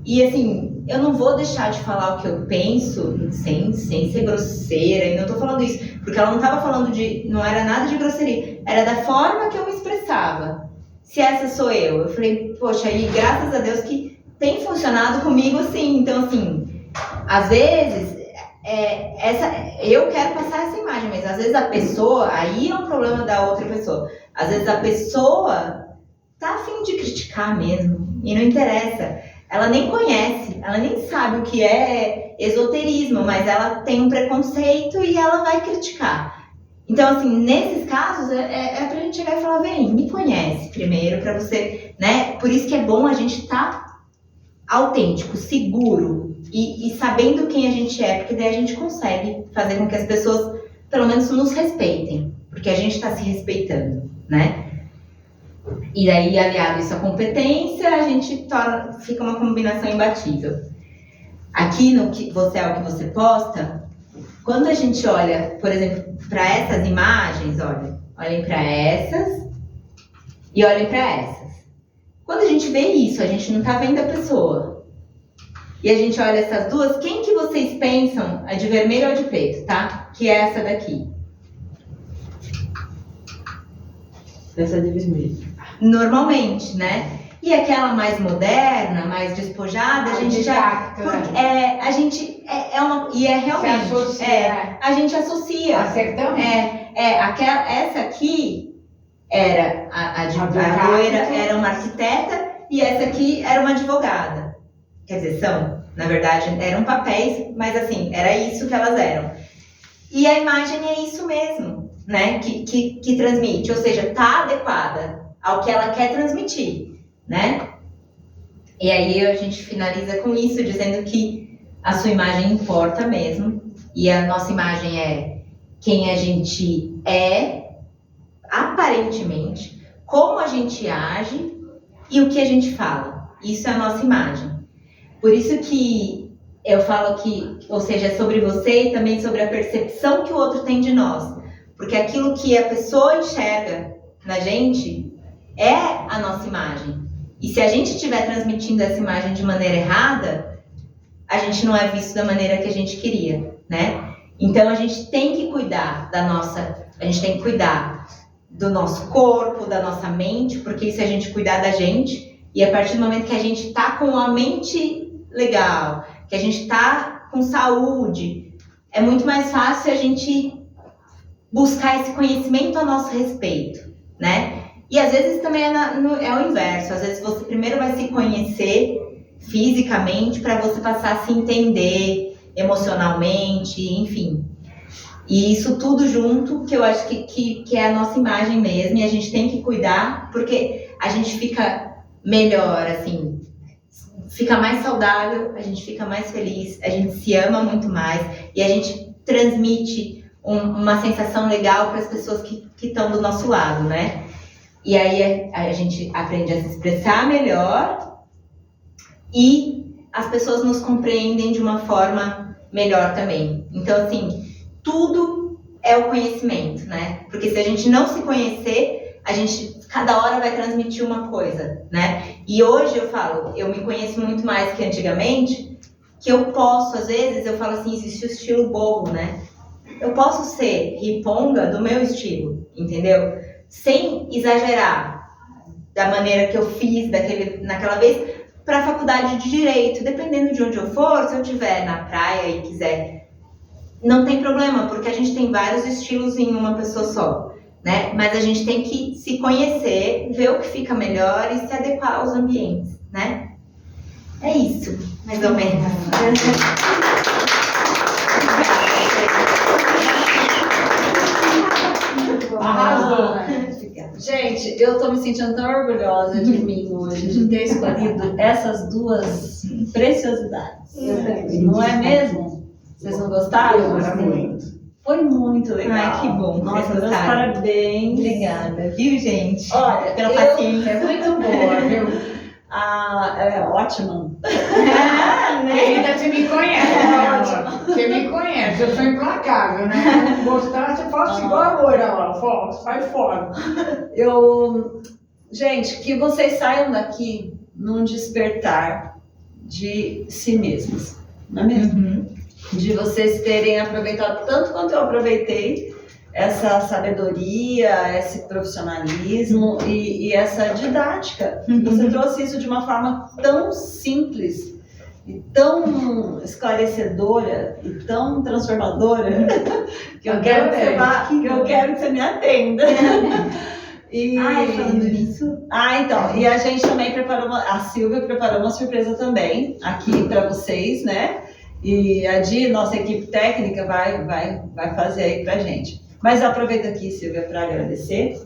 E assim, eu não vou deixar de falar o que eu penso sem ser grosseira. E não tô falando isso, porque ela não tava falando não era nada de grosseria, era da forma que eu me expressava. Se essa sou eu falei, poxa, e graças a Deus que tem funcionado comigo assim. Então, assim, às vezes, eu quero passar essa imagem, mas às vezes a pessoa, aí é um problema da outra pessoa. Às vezes a pessoa tá a fim de criticar mesmo, e não interessa. Ela nem conhece, ela nem sabe o que é esoterismo, mas ela tem um preconceito e ela vai criticar. Então, assim, nesses casos, é pra gente chegar e falar, vem, me conhece primeiro, pra você, né? Por isso que é bom a gente estar autêntico, seguro e sabendo quem a gente é, porque daí a gente consegue fazer com que as pessoas, pelo menos, nos respeitem, porque a gente tá se respeitando, né? E daí, aliado isso à competência, a gente fica uma combinação imbatível. Aqui no que você é o que você posta, quando a gente olha, por exemplo, para essas imagens, olhem para essas e olhem para essas. Quando a gente vê isso, a gente não tá vendo a pessoa. E a gente olha essas duas, quem que vocês pensam é de vermelho ou de preto, tá? Que é essa daqui. Essa é de vermelho. Normalmente, né? E aquela mais moderna, mais despojada, a gente já... Porque, realmente... Se associa. A gente associa. Acertamos? Essa aqui era a loira, era uma arquiteta, e essa aqui era uma advogada. Quer dizer, na verdade, eram papéis, mas assim, era isso que elas eram. E a imagem é isso mesmo, né? Que transmite, ou seja, tá adequada ao que ela quer transmitir, né? E aí a gente finaliza com isso, dizendo que a sua imagem importa mesmo, e a nossa imagem é quem a gente é, aparentemente, como a gente age e o que a gente fala. Isso é a nossa imagem. Por isso que eu falo que, ou seja, é sobre você e também sobre a percepção que o outro tem de nós. Porque aquilo que a pessoa enxerga na gente é a nossa imagem. E se a gente estiver transmitindo essa imagem de maneira errada, a gente não é visto da maneira que a gente queria, né? Então a gente tem que cuidar a gente tem que cuidar do nosso corpo, da nossa mente, porque se a gente cuidar da gente, e a partir do momento que a gente tá com a mente legal, que a gente tá com saúde, é muito mais fácil a gente buscar esse conhecimento a nosso respeito, né? E às vezes também é o inverso, às vezes você primeiro vai se conhecer fisicamente para você passar a se entender emocionalmente, enfim. E isso tudo junto, que eu acho que é a nossa imagem mesmo, e a gente tem que cuidar, porque a gente fica melhor, assim, fica mais saudável, a gente fica mais feliz, a gente se ama muito mais, e a gente transmite uma sensação legal para as pessoas que estão do nosso lado, né? E aí a gente aprende a se expressar melhor e as pessoas nos compreendem de uma forma melhor também. Então, assim, tudo é o conhecimento, né? Porque se a gente não se conhecer, a gente cada hora vai transmitir uma coisa, né? E hoje eu falo, eu me conheço muito mais que antigamente, que eu posso, às vezes, eu falo assim, existe o estilo bobo, né? Eu posso ser riponga do meu estilo, entendeu? Sem exagerar da maneira que eu fiz naquela vez para a faculdade de Direito. Dependendo de onde eu for, se eu estiver na praia e quiser, não tem problema, porque a gente tem vários estilos em uma pessoa só, né? Mas a gente tem que se conhecer, ver o que fica melhor e se adequar aos ambientes, né? É isso, mais ou menos. Arrasou. Gente, eu tô me sentindo tão orgulhosa de mim hoje, de ter escolhido essas duas preciosidades. Não é mesmo? Vocês não gostaram? Era muito. Foi muito legal. Ai, que bom. Nossa, vocês meus gostaram. parabéns. Obrigada, viu, gente? Olha, Pela eu- paciência. É muito boa, viu? É ótima. Querida, você me conhece, né, amor? Você me conhece, eu sou implacável, né? Se não gostar, você faz igual a loira lá, sai fora. Gente, que vocês saiam daqui num despertar de si mesmos, não é mesmo? Uhum. De vocês terem aproveitado tanto quanto eu aproveitei essa sabedoria, esse profissionalismo e essa didática. Você trouxe isso de uma forma tão simples e tão esclarecedora e tão transformadora que eu quero que você me atenda. E... Ai, falando nisso. então, e a gente também preparou, a Silvia preparou uma surpresa também aqui para vocês, né? E a Di, nossa equipe técnica, vai fazer aí pra gente. Mas aproveito aqui, Silvia, para agradecer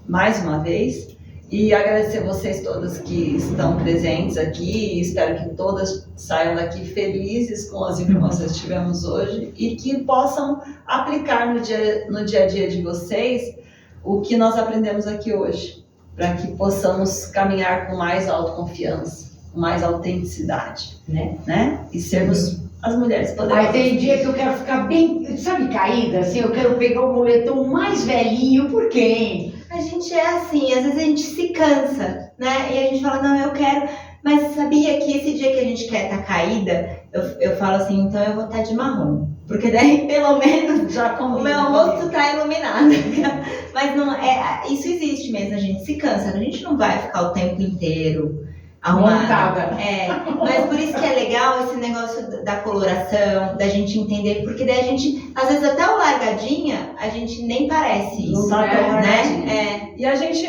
mais uma vez e agradecer vocês todas que estão presentes aqui e espero que todas saiam daqui felizes com as informações que tivemos hoje e que possam aplicar no dia a dia de vocês o que nós aprendemos aqui hoje, para que possamos caminhar com mais autoconfiança, com mais autenticidade, né? E sermos as mulheres poderosas. Aí tem dia que eu quero ficar bem, sabe, caída, assim, eu quero pegar o moletom mais velhinho, por quem? A gente é assim, às vezes a gente se cansa, né? E a gente fala, não, eu quero. Mas sabia que esse dia que a gente quer estar caída, eu falo assim, então eu vou estar de marrom. Porque daí, pelo menos, Já o meu rosto tá iluminado. Mas não, isso existe mesmo, a gente se cansa. A gente não vai ficar o tempo inteiro arrumada. Montada. Mas por isso que é legal esse negócio da coloração, da gente entender. Porque daí a gente, às vezes até o largadinha, a gente nem parece isso. Não tá tão largadinha. né? E a gente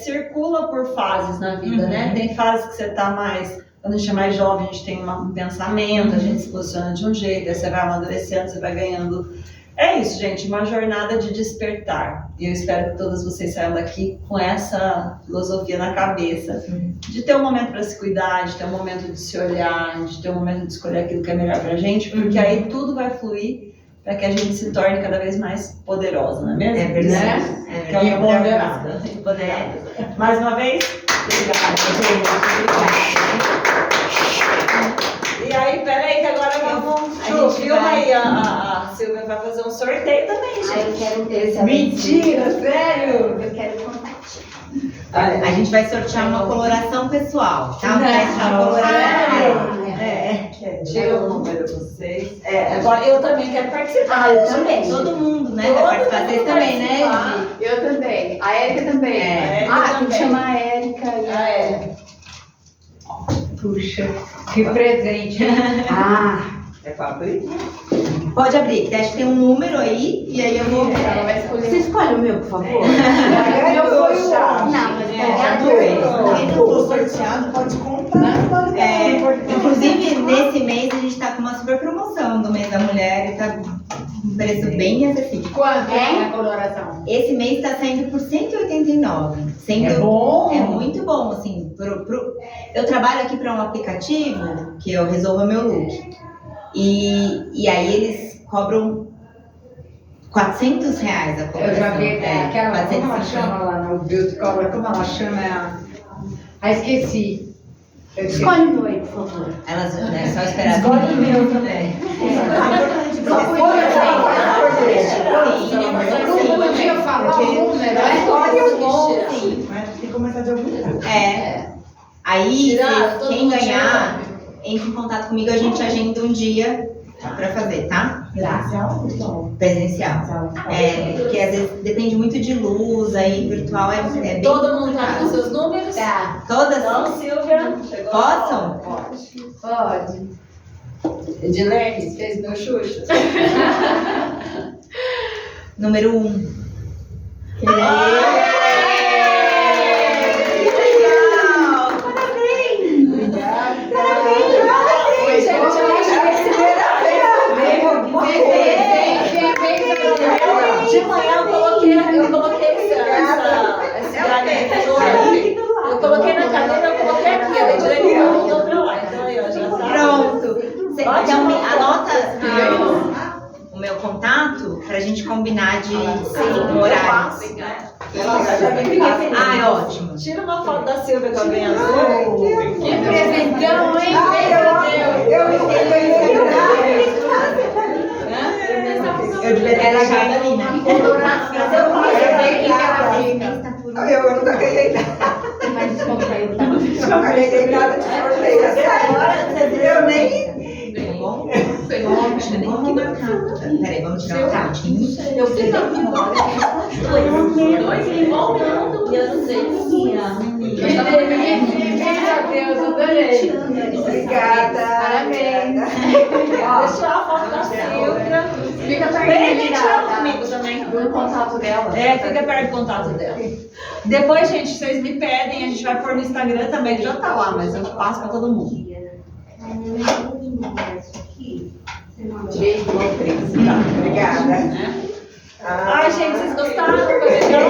circula por fases na vida, né? Tem fases que você tá mais... Quando a gente é mais jovem, a gente tem um pensamento, a gente se posiciona de um jeito, aí você vai amadurecendo, você vai ganhando... É isso, gente, uma jornada de despertar. E eu espero que todas vocês saiam daqui com essa filosofia na cabeça. De ter um momento para se cuidar, de ter um momento de se olhar, de ter um momento de escolher aquilo que é melhor pra gente, porque aí tudo vai fluir para que a gente se torne cada vez mais poderosa, não é mesmo? É verdade. Que é o empoderada. Mais uma vez, e aí, peraí, que agora vamos. Filma aí, a Silvia vai fazer um sorteio também, gente. Eu quero ter esse Mentira, sério? Eu quero contatinho. A gente vai sortear uma coloração pessoal, tá? Um teste de coloração. Tira o número de vocês. Agora eu também quero participar. Ah, eu também. Todo mundo, né? Vai participar. Vocês também, né? Edi? Eu também. A Érica também. É. Tem que chamar a Érica. Puxa, que presente. É pra abrir? Pode abrir, que acho que tem um número aí, e aí eu vou. Ela vai Você escolher. escolhe o meu, por favor? Eu foi o Não, mas Quem não for sorteado pode comprar. Inclusive, nesse mês a gente tá com uma super promoção do mês da mulher e tá um preço bem acessível. Quanto é a coloração? Esse mês tá saindo por 189. Sendo, É bom? É muito bom, assim. Eu trabalho aqui para um aplicativo que eu resolvo meu look. E aí eles cobram R$400 a coloração. Eu já vi aquela, como ela 450. chama lá no Beauty Color, como ela chama? Esqueci. Eu esqueci. escolhe o meu aí, por favor. Elas, é só esperar. Escolhe o meu também. Não podia falar o número, escolhe o bom. Mas tem que começar de algum lugar. Aí, Tiraram, todo quem mundo ganhar, entre em contato comigo, a gente agenda um dia pra fazer, tá? Presencial, pessoal? Presencial. Porque às vezes depende muito de luz, aí virtual é bem Todo mundo tá com complicado. seus números? Tá. Todas? Então, Silvia, chegou. Possam? Pode. Edilene, fez meu xuxa. Número 1. Que Oi, gente, eu acho que é a primeira vez. De manhã eu coloquei esse granete todo. Eu coloquei na cadeira, eu coloquei aqui, a Edilene mandou pra lá. Então aí, ó, já tá. Pronto. Então, anota o meu contato pra gente combinar de um horário. Ah, é ótimo. Tira uma foto da Silvia com a bem azul. Que presentão, hein? Eu devia ter deixado ali, né? Eu nunca ganhei nada. Mas desconta aí, tá? Nunca ganhei nada de sorteio. Eu nem. Tá bom? Vamos marcar. Peraí, vamos tirar uma fotinho. Eu fiz a memória. Dois limão, e eu não sei o que Meu Deus, adorei. Obrigada. Parabéns. Deixa eu tirar a foto da Silvia. Fica Vem aqui tirar perto comigo também. do contato dela. Fica perto do contato dela. Depois, gente, vocês me pedem, a gente vai pôr no Instagram também, já tá lá, mas eu passo pra todo mundo. Obrigada. Ai, gente, vocês gostaram? Foi legal?